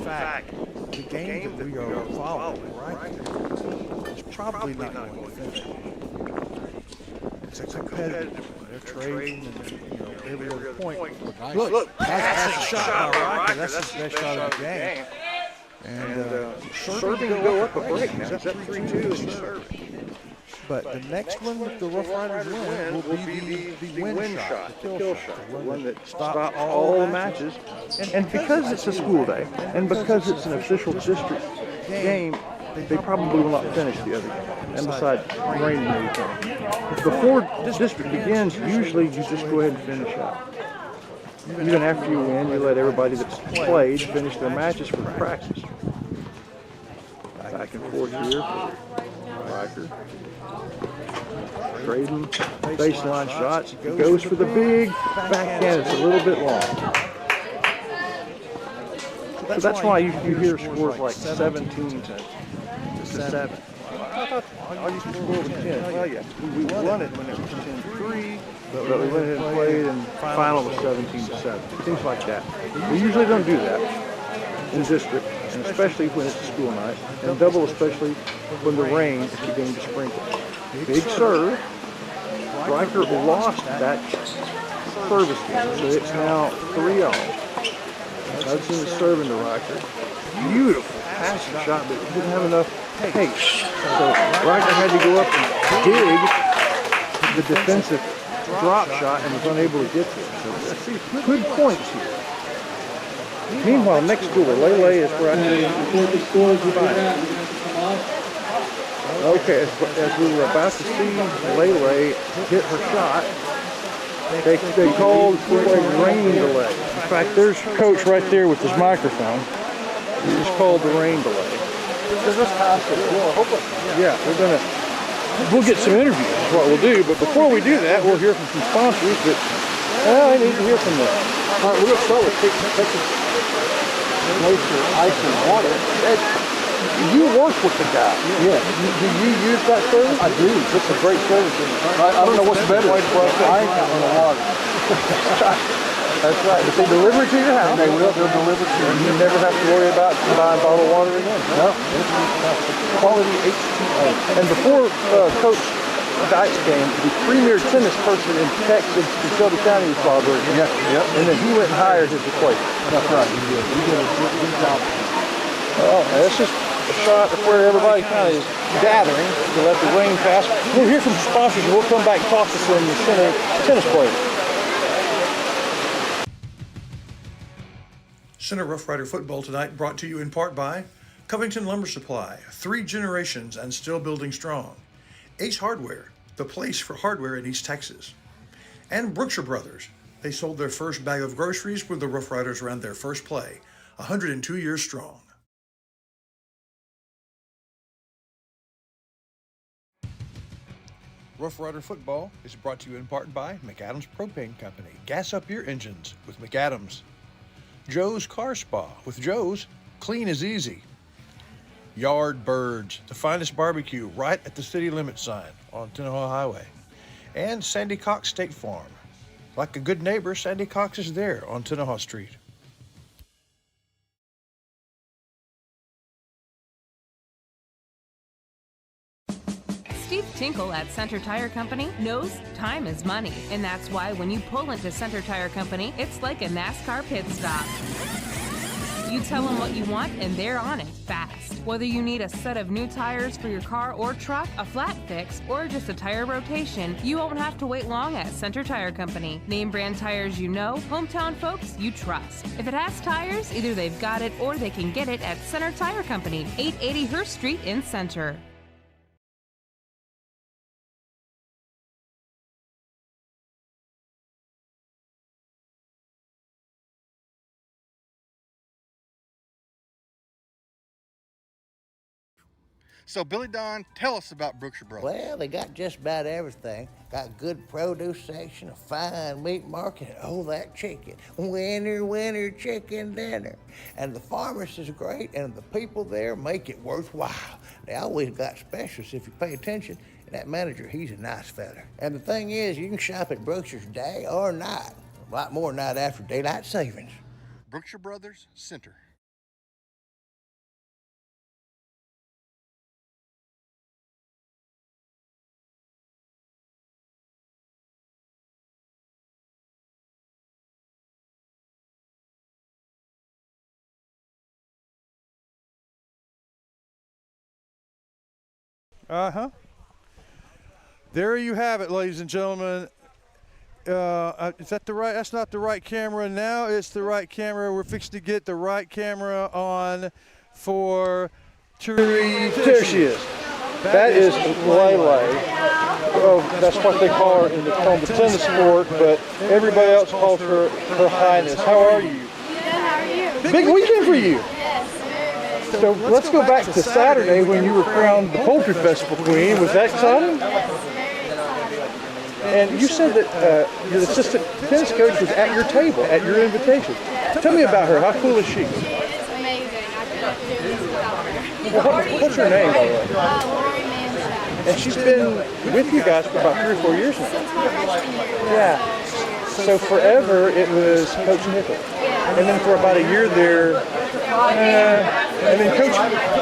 fact, the game that we are following right is probably not going to finish. It's a competitive one. They're trading and every other point. Look, that's a shot by Riker. That's his best shot of the game. And serving go up a break now. He's up 3-2 and he's serving. But the next one that the Rough Riders win will be the win shot, the kill shot, the one that stops all the matches. And because it's a school day, and because it's an official district game, they probably will not finish the other game. And besides, rain may come. Before district begins, usually you just go ahead and finish out. Even after you win, you let everybody that's played finish their matches for the practice. Back and forth here for Riker. Trading baseline shots. He goes for the big backhand. It's a little bit long. So that's why you hear scores like 17 to 7. I used to score with 10. Well, yeah, we won it when it was 10-3, but we went ahead and played, and final was 17-7. Things like that. We usually don't do that in district, and especially when it's a school night, and double especially when the rain is beginning to sprinkle. Big serve. Riker lost that service game, so it's now 3-all. Hudson is serving to Riker. Beautiful passing shot, but didn't have enough pace. So Riker had to go up and dig the defensive drop shot and was unable to get to it. So good points here. Meanwhile, next score, Lele is right here. Okay, as we were about to see Lele hit her shot, they called for a rain delay. In fact, there's Coach right there with his microphone. It's called the rain delay. Yeah, we'll get some interviews is what we'll do, but before we do that, we'll hear from some sponsors that, I need to hear from them. All right, we'll start with Texas Glacier Ice and Water. You work with the guy. Yeah. Do you use that service? I do. It's a great service. I don't know what's better. Ice and the water. That's right. But they deliver it to your house. They will. They'll deliver it to you. You never have to worry about buying bottled water again. No. Quality H2O. And before Coach Dykes came, the premier tennis person in Texas, in Shelby County, was Bob Berger. Yeah. Yep. And then he went and hired his replacement. That's right. He did. He did a good job. Oh, that's just a shot of where everybody kind of is gathering to let the rain pass. We'll hear from sponsors and we'll come back and talk to some tennis players. Center Rough Rider football tonight brought to you in part by Covington Lumber Supply, 3 generations and still building strong. Ace Hardware, the place for hardware in East Texas. And Brookshire Brothers. They sold their first bag of groceries when the Rough Riders ran their first play, 102 years strong. Rough Rider Football is brought to you in part by McAdams Propane Company. Gas up your engines with McAdams. Joe's Car Spa. With Joe's, clean is easy. Yard Birds, the finest barbecue right at the city limit sign on Tenaha Highway. And Sandy Cox State Farm. Like a good neighbor, Sandy Cox is there on Tenaha Street. Steve Tinkle at Center Tire Company knows time is money, and that's why when you pull into Center Tire Company, it's like a NASCAR pit stop. You tell them what you want, and they're on it fast. Whether you need a set of new tires for your car or truck, a flat fix, or just a tire rotation, you won't have to wait long at Center Tire Company. Name brand tires you know, hometown folks you trust. If it has tires, either they've got it or they can get it at Center Tire Company, 880 Hurst Street in Center. So, Billy Don, tell us about Brookshire Brothers. Well, they got just about everything. Got good produce section, a fine meat market, and oh, that chicken. Winner, chicken dinner. And the pharmacist is great, and the people there make it worthwhile. They always got specials if you pay attention. And that manager, he's a nice fella. And the thing is, you can shop at Brookshire's day or night. A lot more night after daylight savings. Brookshire Brothers Center. There you have it, ladies and gentlemen. Is that the right? That's not the right camera. Now it's the right camera. We're fixing to get the right camera on for Terry. There she is. That is Lele. Oh, that's what they call her in the tennis sport, but everybody else calls her Her Highness. How are you? Good, how are you? Big weekend for you. Yes, very big. So let's go back to Saturday when you were crowned the Poultry Festival Queen. Was that exciting? Yes, very exciting. And you said that your assistant tennis coach was at your table, at your invitation. Tell me about her. How cool is she? She is amazing. I couldn't do this without her. Well, what's her name, by the way? Lori Manshak. And she's been with you guys for about 3 or 4 years now. Since my freshman year. Yeah. So forever it was Coach Nickel. And then for about a year there, and then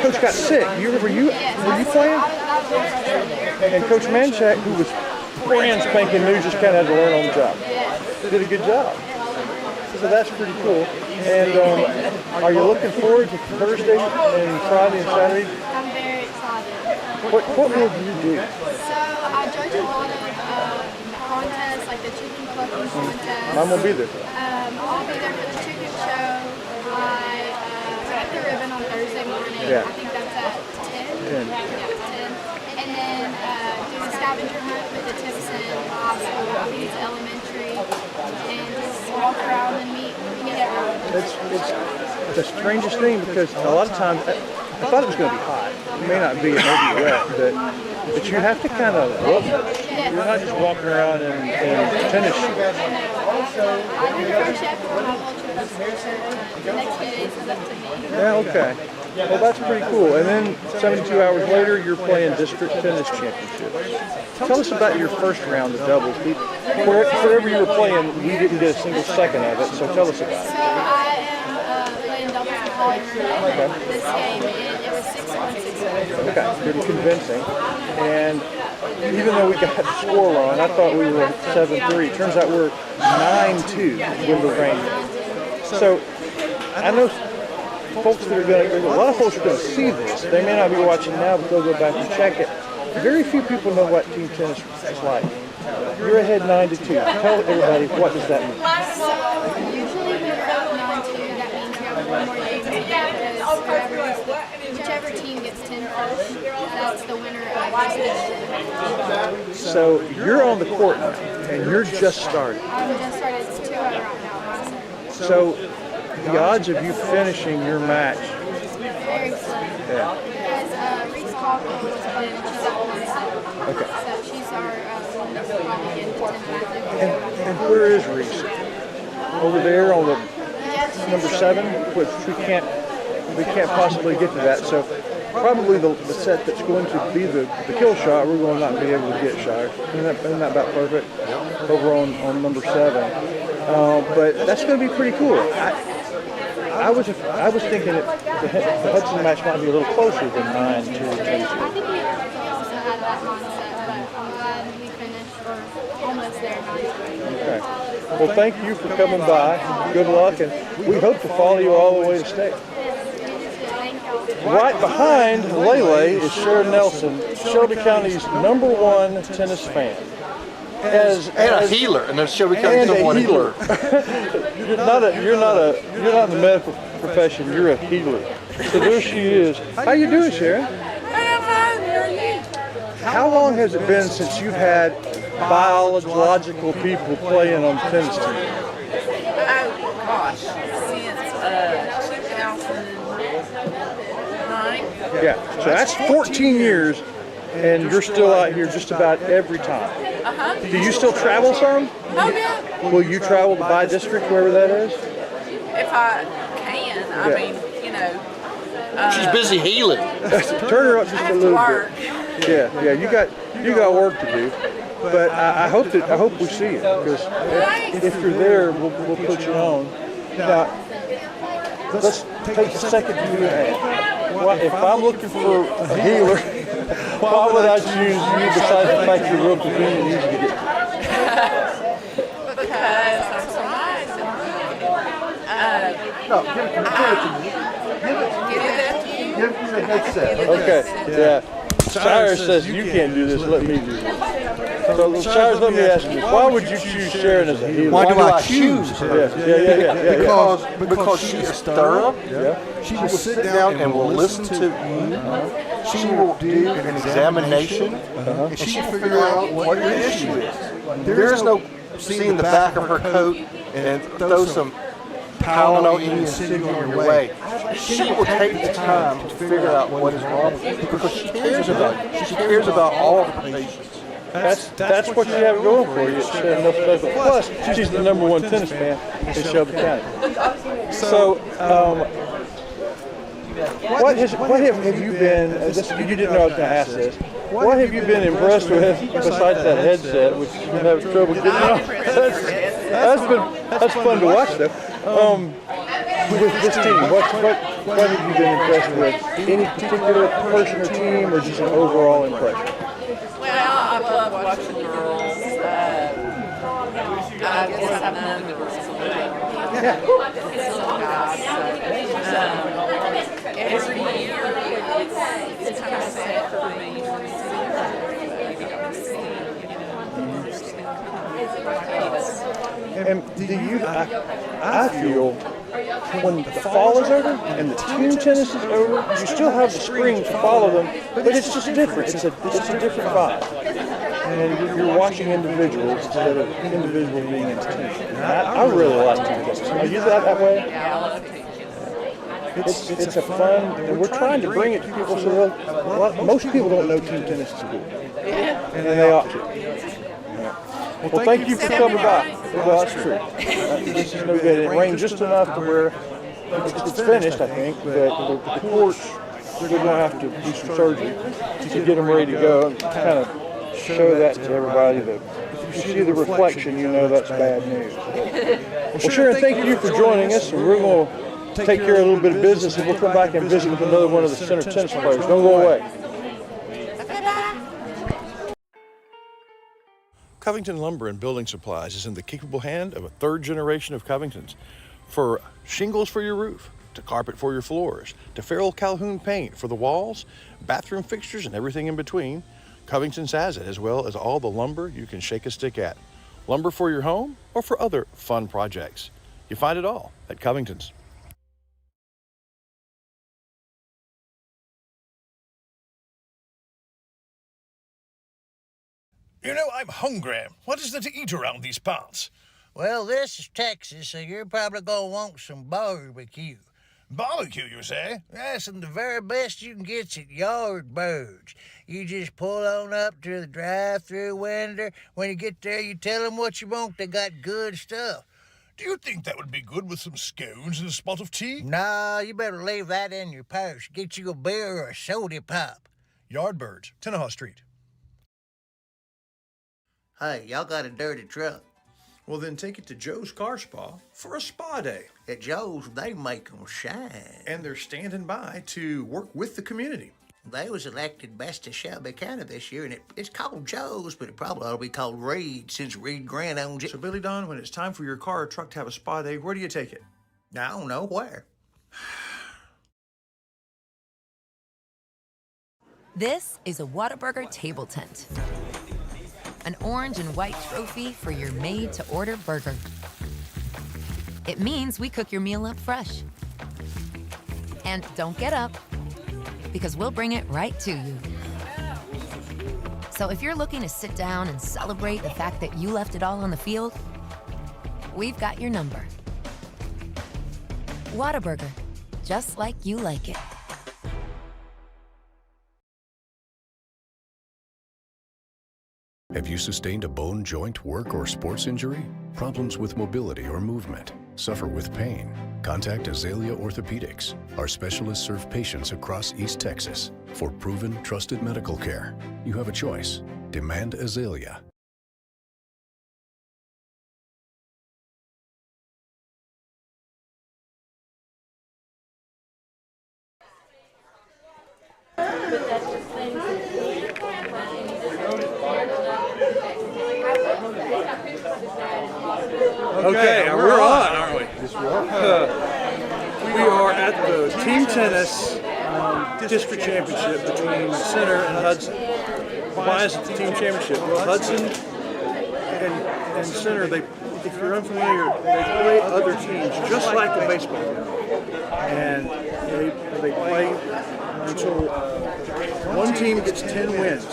Coach got sick. Were you playing? And Coach Manshak, who was brand spanking new, just kind of had to learn on the job. Did a good job. So that's pretty cool. And are you looking forward to Thursday and Friday and Saturday? I'm very excited. What will you do? So I judge a lot of contests, like the chicken clucking contest. I'm gonna be there. I'll be there for the chicken show. I cut the ribbon on Thursday morning. Yeah. I think that's at 10. Yeah, 10. And then do the scavenger hunt with the Timpson High School. I think it's elementary. And just walk around and meet everyone. It's the strangest thing because a lot of times I thought it was going to be hot. It may not be, it may be wet, but you have to kind of look. You're not just walking around in tennis shoes. I do the first chapter when I watch it. The next few days is up to me. Yeah, okay. Well, that's pretty cool. And then 72 hours later, you're playing district tennis championships. Tell us about your first round of doubles. Wherever you were playing, we didn't get a single second of it, so tell us about it. So I am playing doubles with Holly Renee. This game, it was 6-1, 6-1. Okay, pretty convincing. And even though we got the score wrong, I thought we were 7-3. Turns out we're 9-2 with the rain. So I know folks that are going to, a lot of folks are going to see this. They may not be watching now, but they'll go back and check it. Very few people know what team tennis is like. You're ahead 9-2. Tell everybody, what does that mean? So usually when you're up 9-2, that means you have one more game to get, because whichever team gets 10 first, that's the winner of this. So you're on the court now, and you're just starting. I'm just started. It's 2-0 right now, my serve. So the odds of you finishing your match? Very slim. Yeah. Because Reese Caldwell was playing, and she's at 1-7. Okay. So she's our And where is Reese? Over there on the number 7, which we can't possibly get to that. So probably the set that's going to be the kill shot, we're going to not be able to get shot. Isn't that about perfect? Over on number 7. But that's going to be pretty cool. I was thinking that the Hudson match might be a little closer than 9 to 10. I think we also had that mindset, but I'm glad we finished almost there. Okay. Well, thank you for coming by. Good luck, and we hope to follow you all the way to state. Right behind Lele is Sharon Nelson, Shelby County's #1 tennis fan. And a healer, and there's Shelby County's #1 healer. You're not in the medical profession. You're a healer. So there she is. How you doing, Sharon? How long has it been since you've had biological people playing on the tennis team? Oh gosh, since 2009. Yeah, so that's 14 years, and you're still out here just about every time. Uh-huh. Do you still travel some? Oh yeah. Will you travel to by district, wherever that is? If I can, I mean, you know. She's busy healing. Turn her up just a little bit. Yeah, you got work to do. But I hope we see you, because if you're there, we'll put you on. Now, let's take a second to do that. Well, if I'm looking for a healer, why would I choose you besides the fact you're real convenient and easy to get? Because I'm so nice. No, give it to me. Give it the headset. Okay, yeah. Cyrus says you can't do this, let me do this. So Cyrus, let me ask you, why would you choose Sharon as a healer? Why do I choose her? Yeah. Because she is thorough. Yeah. She will sit down and will listen to you. She will do an examination, and she will figure out what your issue is. There is no seeing the back of her coat and throw some Tylenol in you and send you on your way. She will take the time to figure out what is wrong with you, because she cares about you. She cares about all the patients. That's what you have going for you. Sharon Nelson Medical. Plus, she's the #1 tennis fan in Shelby County. So, what have you been? You didn't know I was going to ask this. What have you been impressed with besides that headset, which you've been having trouble getting off? That's fun to watch, though. With this team, what have you been impressed with? Any particular person or team, or just an overall impression? Well, I love watching girls. I guess I've known the girls a little bit. Yeah. Every year, it's kind of sad for me. And do you? I feel when the fall is over and the team tennis is over, you still have the spring to follow them, but it's just different. It's a different vibe. And you're watching individuals instead of individuals being in a team. I really like team tennis. Are you that way? Yeah, I love team tennis. It's a fun, and we're trying to bring it to people so most people don't know team tennis is good, and they ought to. Well, thank you for coming by. Well, that's true. This is no good. It rained just enough to where it's finished, I think, but the courts, they're going to have to do some surgery to get them ready to go and kind of show that to everybody. That if you see the reflection, you know that's bad news. Well, Sharon, thank you for joining us, and we're going to take care of a little bit of business, and we'll come back and visit with another one of the center tennis players. Don't go away. Covington Lumber and Building Supplies is in the capable hand of a third generation of Covingtons. For shingles for your roof, to carpet for your floors, to Farrell Calhoun paint for the walls, bathroom fixtures, and everything in between, Covington's has it, as well as all the lumber you can shake a stick at. Lumber for your home or for other fun projects. You find it all at Covington's. You know, I'm hungry. What is there to eat around these parts? Well, this is Texas, so you're probably going to want some barbecue. Barbecue, you say? Yes, and the very best you can get's at Yardbirds. You just pull on up to the drive-through window. When you get there, you tell them what you want. They got good stuff. Do you think that would be good with some scones and a spot of tea? Nah, you better leave that in your purse. Get you a beer or a soda pop. Yardbirds, Tenaha Street. Hey, y'all got a dirty truck. Well, then take it to Joe's Car Spa for a spa day. At Joe's, they make them shine. And they're standing by to work with the community. They was elected best of Shelby County this year, and it's called Joe's, but it probably ought to be called Reed since Reed Grant owns it. So, Billy Don, when it's time for your car or truck to have a spa day, where do you take it? I don't know where. This is a Whataburger table tent. An orange and white trophy for your made-to-order burger. It means we cook your meal up fresh. And don't get up, because we'll bring it right to you. So if you're looking to sit down and celebrate the fact that you left it all on the field, we've got your number. Whataburger, just like you like it. Have you sustained a bone, joint, work, or sports injury? Problems with mobility or movement? Suffer with pain? Contact Azalea Orthopedics. Our specialists serve patients across East Texas. For proven, trusted medical care, you have a choice. Demand Azalea. Okay, we're on, aren't we? Yes, we are. We are at the team tennis district championship between Center and Hudson. Why is it the team championship? Well, Hudson and Center, if you're unfamiliar, they play other teams just like the baseball team. And they play until one team gets 10 wins.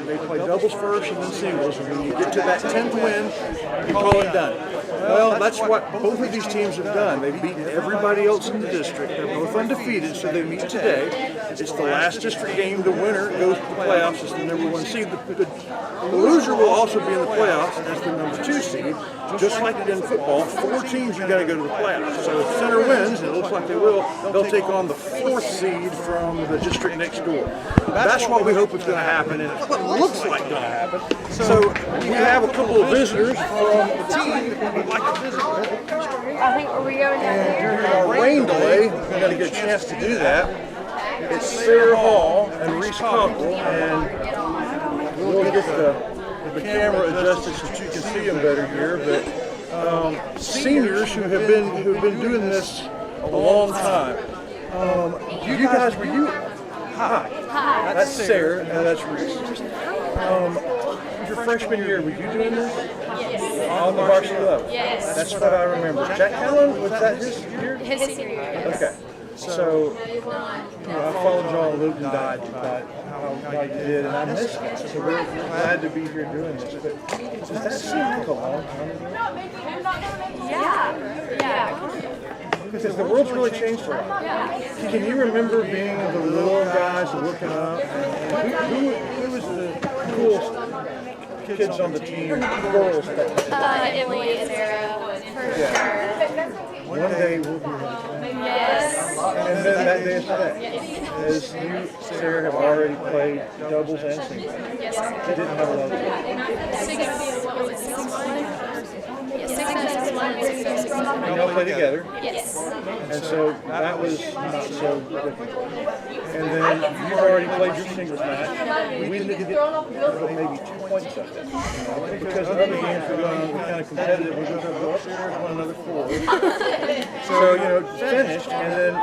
They play doubles first and then singles, and when you get to that 10th win, you call it done. Well, that's what both of these teams have done. They've beaten everybody else in the district. They're both undefeated, so they meet today. It's the last district game. The winner goes to the playoffs as the number 1 seed. The loser will also be in the playoffs as the number 2 seed. Just like it in football, 4 teams you got to go to the playoffs. So if Center wins, and it looks like they will, they'll take on the 4th seed from the district next door. That's what we hope is going to happen, and it looks like going to happen. So we have a couple of visitors from the team that would like to visit. I think we're going And during our rain delay, we're going to get a chance to do that. It's Sarah Hall and Reese Conkle, and we'll get the camera adjusted so you can see them better here. But seniors who have been doing this a long time. You guys, were you? Hi. Hi. That's Sarah and that's Reese. Your freshman year, were you doing this? Yes. On the varsity level? Yes. That's what I remember. Jack Allen, was that his year? His senior year, yes. Okay. So, I followed y'all a little bit about how you did, and I missed it. So we're glad to be here doing this. But does that seem like a long time ago? Yeah. Because the world's really changed for us. Can you remember being the little guys looking up? Who was the coolest kids on the team? Girls. Emily and Sarah, for sure. One day we'll be Yes. And then that day is today. As you, Sarah, have already played doubles and singles. Yes. You didn't have a lot of and y'all play together. Yes. And so that was not so difficult. And then you've already played your singles match. We didn't get maybe 2 points of it. Because the other games were kind of competitive. We were going to go upstairs, one another forward. So, finished. And then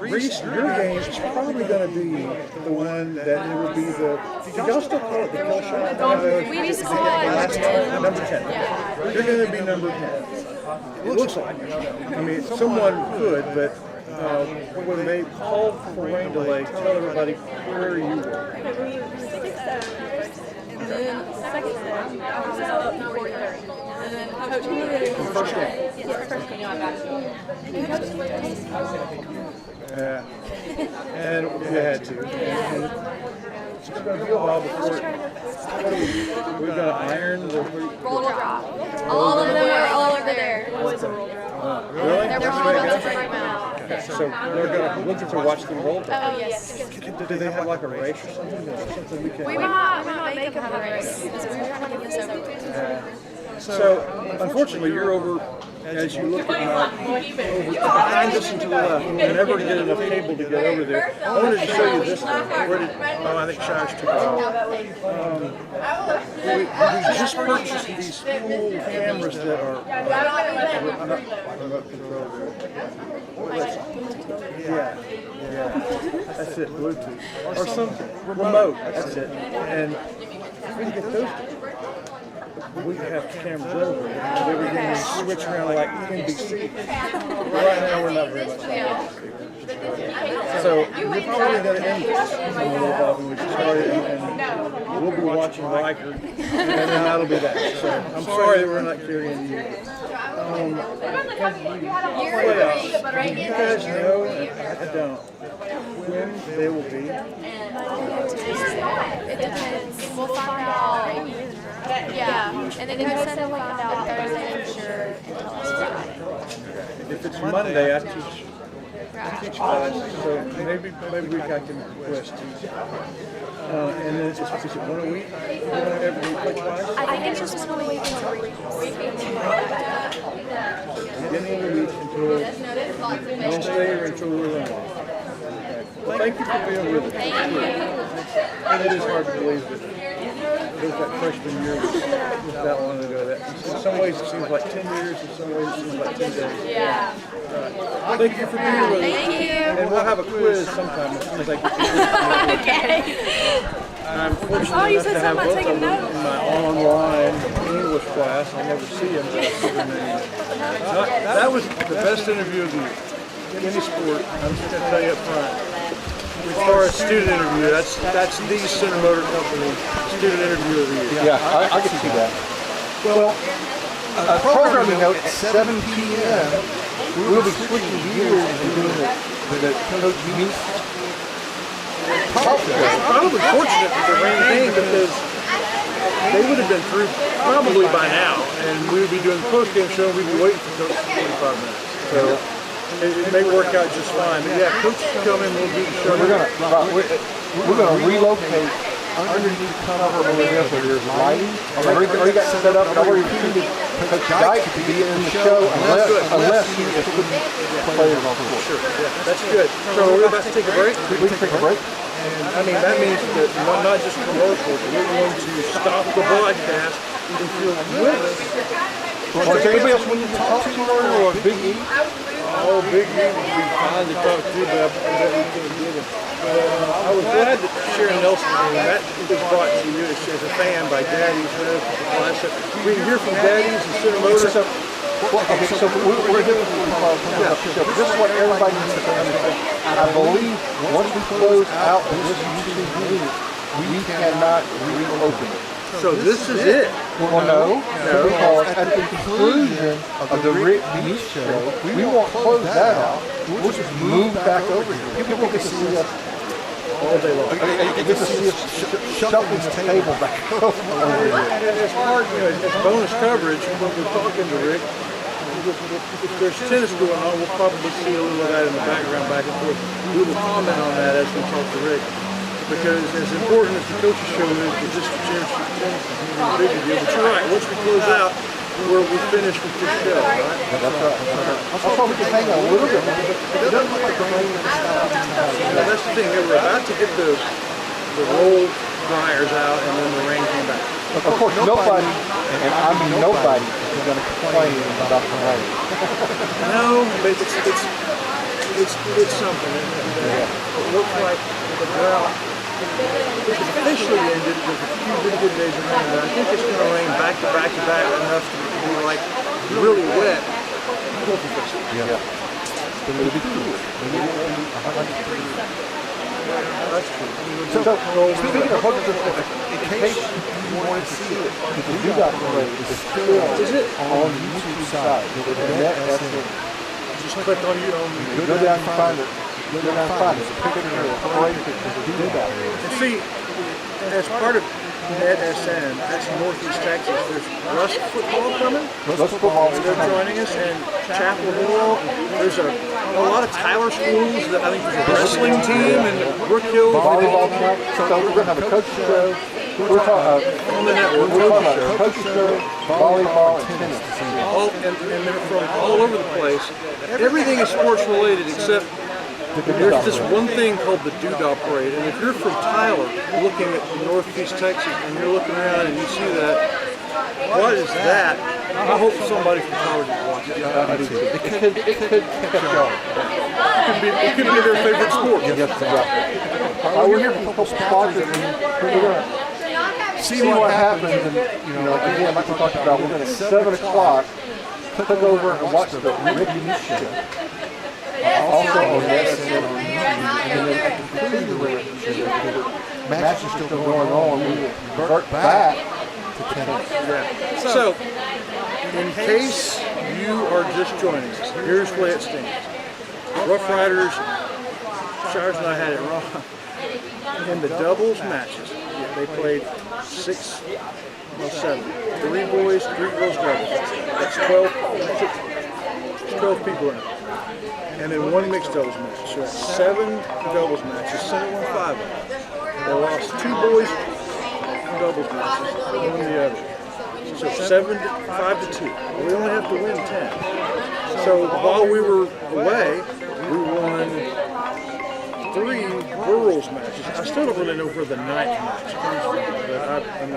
Reese, your game is probably going to be the one that it would be the. Did y'all still call it the kill shot? We used to call it number 10. Yeah. You're going to be number 10. It looks like it. I mean, someone could, but when they called for rain delay, tell everybody where you were. And then second set, I was up 40-30. And then First game. Yeah. And we had to. And it's going to be a while before we're going to iron the Roll drop. All of them are all over there. Really? They're all about to break out. Okay, so they're going to look to watch them roll. Oh, yes. Do they have like a race or something? Something we can. We might make them have a race. We're trying to get this over. So, unfortunately, you're over, as you look at over behind us and to the left. We'll never get enough cable to get over there. I wanted to show you this one. Where did, oh, I think Shire's took it off. We just purchased these cool cameras that are remote control. Yeah. That's it, Bluetooth. Or something. Remote, that's it. And if we can get those, we have cameras over. They were getting switch around like NBC. Right now we're not very much. So you're probably going to end this in a little while when we started, and we'll be watching Riker, and then that'll be that. So I'm sorry that we're not carrying you. Playoffs. Do you guys know? I don't. When they will be? It depends. We'll find out. Yeah, and then Hudson will find out Thursday, I'm sure, and tell us Friday. If it's Monday, I teach classes, so maybe I can request teach. And then is it 1 a week? Every week, like twice? I think it's just 1 week until Beginning of the week until Wednesday or until we're learning. Well, thank you for being with us. Thank you. And it is hard to believe that that freshman year was that long ago. That in some ways it seems like 10 years, in some ways it seems like 10 days. Yeah. Thank you for being with us. Thank you. And we'll have a quiz sometime as soon as I get to Okay. I'm fortunate enough to have both of them in my online English class. I never see them, but I see their names. That was the best interview of the year. Any sport, I'm just going to tell you up front. As far as student interview, that's the Center Motor Company student interview of the year. Yeah, I can see that. Well, programming note at 7 p.m. We'll be switching gears and doing the Coach Meet. Probably fortunate that the rain came because they would have been through probably by now, and we would be doing the post-game show and we'd be waiting for Coach for 45 minutes. So it may work out just fine. But yeah, Coach will come in, we'll do the show. We're gonna relocate underneath the cover over there where there's lighting. Already got set up. Already treated Coach Dyke to be in the show unless he is playing on the court. Sure, yeah, that's good. So we're about to take a break. We can take a break. And I mean, that means that not just commercial, but we're going to stop the broadcast and feel with us. Or is there anybody else we need to talk to or Big E? Oh, Big E would be fine to talk to, but I bet we can't get him. I was glad that Sharon Nelson, that was brought to you as a fan by Daddy's. We can hear from Daddy's and Center Motor. Well, okay, so we're doing this is what everybody needs to understand. I believe once we close out this YouTube video, we cannot reopen it. So this is it? Well, no, because at the conclusion of the Rick Meat Show, we won't close that out. We'll just move back over here. People get to see us all day long. They get to see us shuffle this table back over here. And as part, as bonus coverage, when we're talking to Rick, if there's tennis going on, we'll probably see a little of that in the background back and forth. We will comment on that as we talk to Rick. Because as important as the coach's show is, the district championship tennis is even a bigger deal. But you're right, once we close out, we're finished with this show, right? That's right. That's why we can hang out a little bit. It doesn't look like the rain is stopping. That's the thing. They were about to get the roll dryers out, and then the rain came back. Of course, nobody, and I mean nobody, is going to complain about the rain. No, but it's something. It looks like the drought officially ended with a few really good days of rain. But I think it's going to rain back to back to back enough to be like really wet. Yeah. But it'll be cool. That's true. So speaking of Hudson, in case you wanted to see it, the Dewdrop Parade is still on the YouTube site. Just click on you. Go down and find it. Go down and find it. It's a picture of a parade picture of the Dewdrop. And see, as part of NetSN, that's Northeast Texas, there's Rusk football coming. Rusk football is They're joining us, and Chapel Hill. There's a lot of Tyler schools. That I think there's a wrestling team, and Brook Hill. Volleyball camp. So we're going to have a coach show. We're talking on the network. We're talking about coach show, volleyball, and tennis. And they're from all over the place. Everything is sports related except there's this one thing called the Dewdrop Parade. And if you're from Tyler, looking at Northeast Texas, and you're looking around and you see that, what is that? I hope somebody from Tyler didn't watch it. It could catch on. It could be their favorite sport. We're here for a couple sponsors. We're going to see what happens. And, again, like we talked about, we're going to 7 o'clock click over and watch the Ricky Meat Show. Also on NetSN, and then at the conclusion of the Ricky Show, the match is still going on. We will revert back to tennis. So, in case you are just joining us, here's the way it stands. Rough Riders, Shires and I had it wrong. In the doubles matches, they played 7. 3 boys, 3 girls doubles. That's 12 people in it. And then 1 mixed doubles match. So that's 7 doubles matches. Center won 5 of them. They lost 2 boys doubles matches, one the other. So 5-2. We only have to win 10. So while we were away, we won 3 girls matches. I still don't really know where the 9th match comes from, but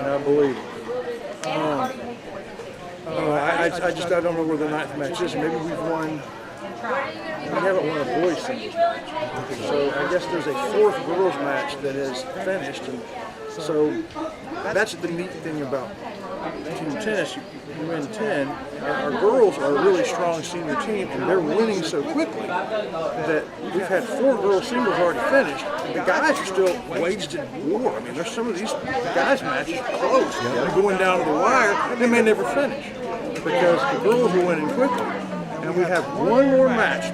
I believe it. I don't know where the 9th match is. Maybe we've won. We haven't won a boys singles match. So I guess there's a 4th girls match that is finished. And so that's the neat thing about team tennis. You win 10. Our girls are a really strong senior team, and they're winning so quickly that we've had 4 girls singles already finished. The guys are still waged in war. I mean, there's some of these guys' matches close. They're going down to the wire. They may never finish because the girls are winning quickly. And we have one more match.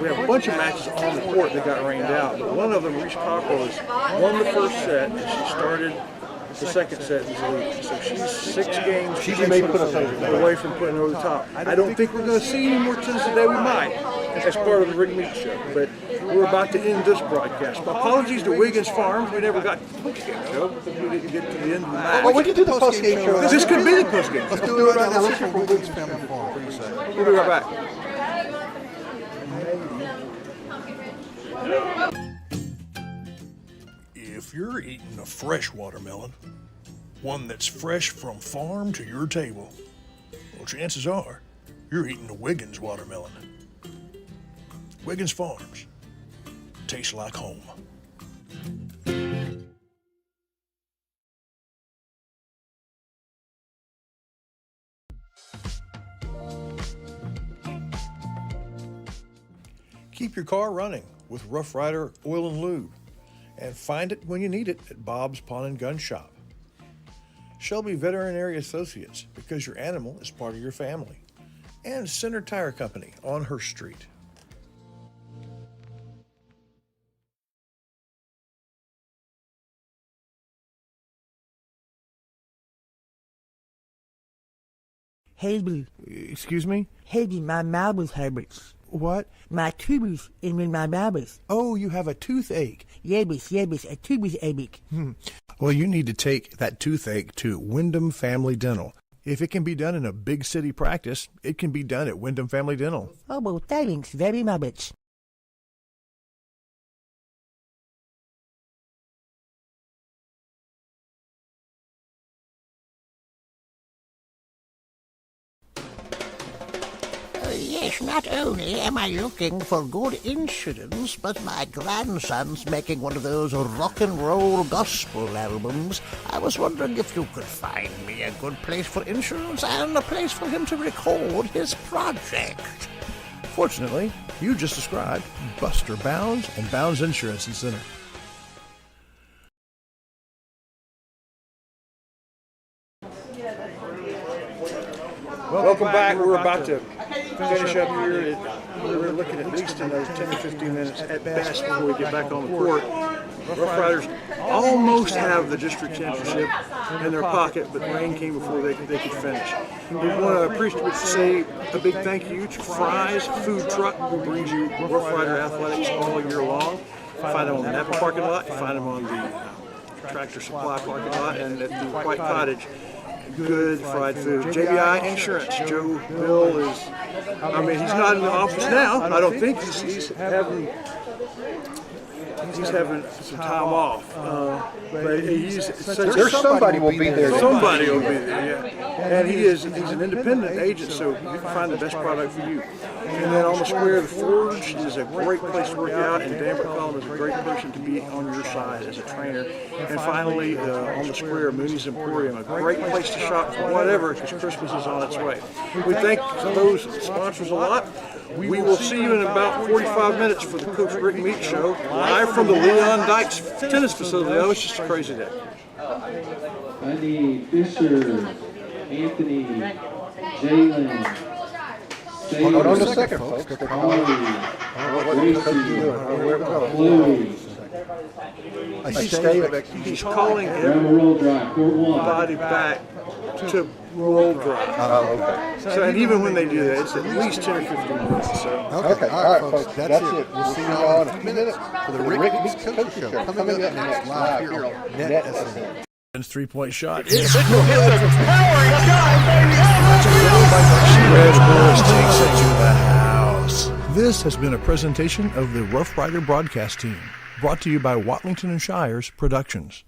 We have a bunch of matches on the court that got rained out. But one of them, Reese Cockles, won the first set, and she started the second set as lead. So she's 6 games away from putting over the top. I don't think we're going to see any more tennis today. We might, as part of the Rick Meat Show. But we're about to end this broadcast. Apologies to Wiggins Farms. We never got to the post-game show. We didn't get to the end of the match. Well, we can do the post-game show. This could be the post-game show. Let's do it right now. Let's hear from Wiggins Family Farm. What do you say? We'll be right back. If you're eating a fresh watermelon, one that's fresh from farm to your table, well, chances are you're eating a Wiggins watermelon. Wiggins Farms. Tastes like home. Keep your car running with Rough Rider Oil and Lube, and find it when you need it at Bob's Pawn and Gun Shop. Shelby Veterinary Associates, because your animal is part of your family. And Center Tire Company on Hurst Street. Hazel. Excuse me? Hazel, my mouth hurts. What? My tubes in my mouth. Oh, you have a toothache. Yes, a tubes ache. Well, you need to take that toothache to Wyndham Family Dental. If it can be done in a big city practice, it can be done at Wyndham Family Dental. Oh, well, thanks very much. Yes, not only am I looking for good insurance, but my grandson's making one of those rock and roll gospel albums. I was wondering if you could find me a good place for insurance and a place for him to record his project. Fortunately, you just described Buster Bounds and Bounds Insurance Center. Welcome back. We're about to finish up here. We're looking at least another 10 to 15 minutes at best before we get back on the court. Rough Riders almost have the district championship in their pocket, but rain came before they could finish. We want to say a big thank you to Fry's Food Truck, who brings you Rough Rider athletics all year long. Find them on the Napa parking lot, find them on the Tractor Supply parking lot, and at the White Cottage. Good fried food. JBI Insurance. Joe Bill is, he's not in the office now. I don't think he's having some time off. But there's somebody will be there. Somebody will be there, yeah. And he's an independent agent, so you can find the best product for you. And then on the square, the Forge is a great place to work out, and Dan McCollum is a great person to be on your side as a trainer. And finally, on the square, Mooney's Emporium, a great place to shop for whatever, because Christmas is on its way. We thank those sponsors a lot. We will see you in about 45 minutes for the Coach Rick Meat Show, live from the Leon Dykes tennis facility. Oh, it's just a crazy day. I need Fisher, Anthony, Jalen. Hold on a second, folks. He's calling everybody back to roll drive. Okay. So, and even when they do that, it's at least 10 or 15 minutes. So. Okay, all right, folks. That's it. We'll see you all in a few minutes for the Rick Meets Coach Show. Coming up next live here on Net SN. 3-point shot. Red Horse takes it to the house. This has been a presentation of the Rough Rider broadcast team, brought to you by Watlington and Shires Productions.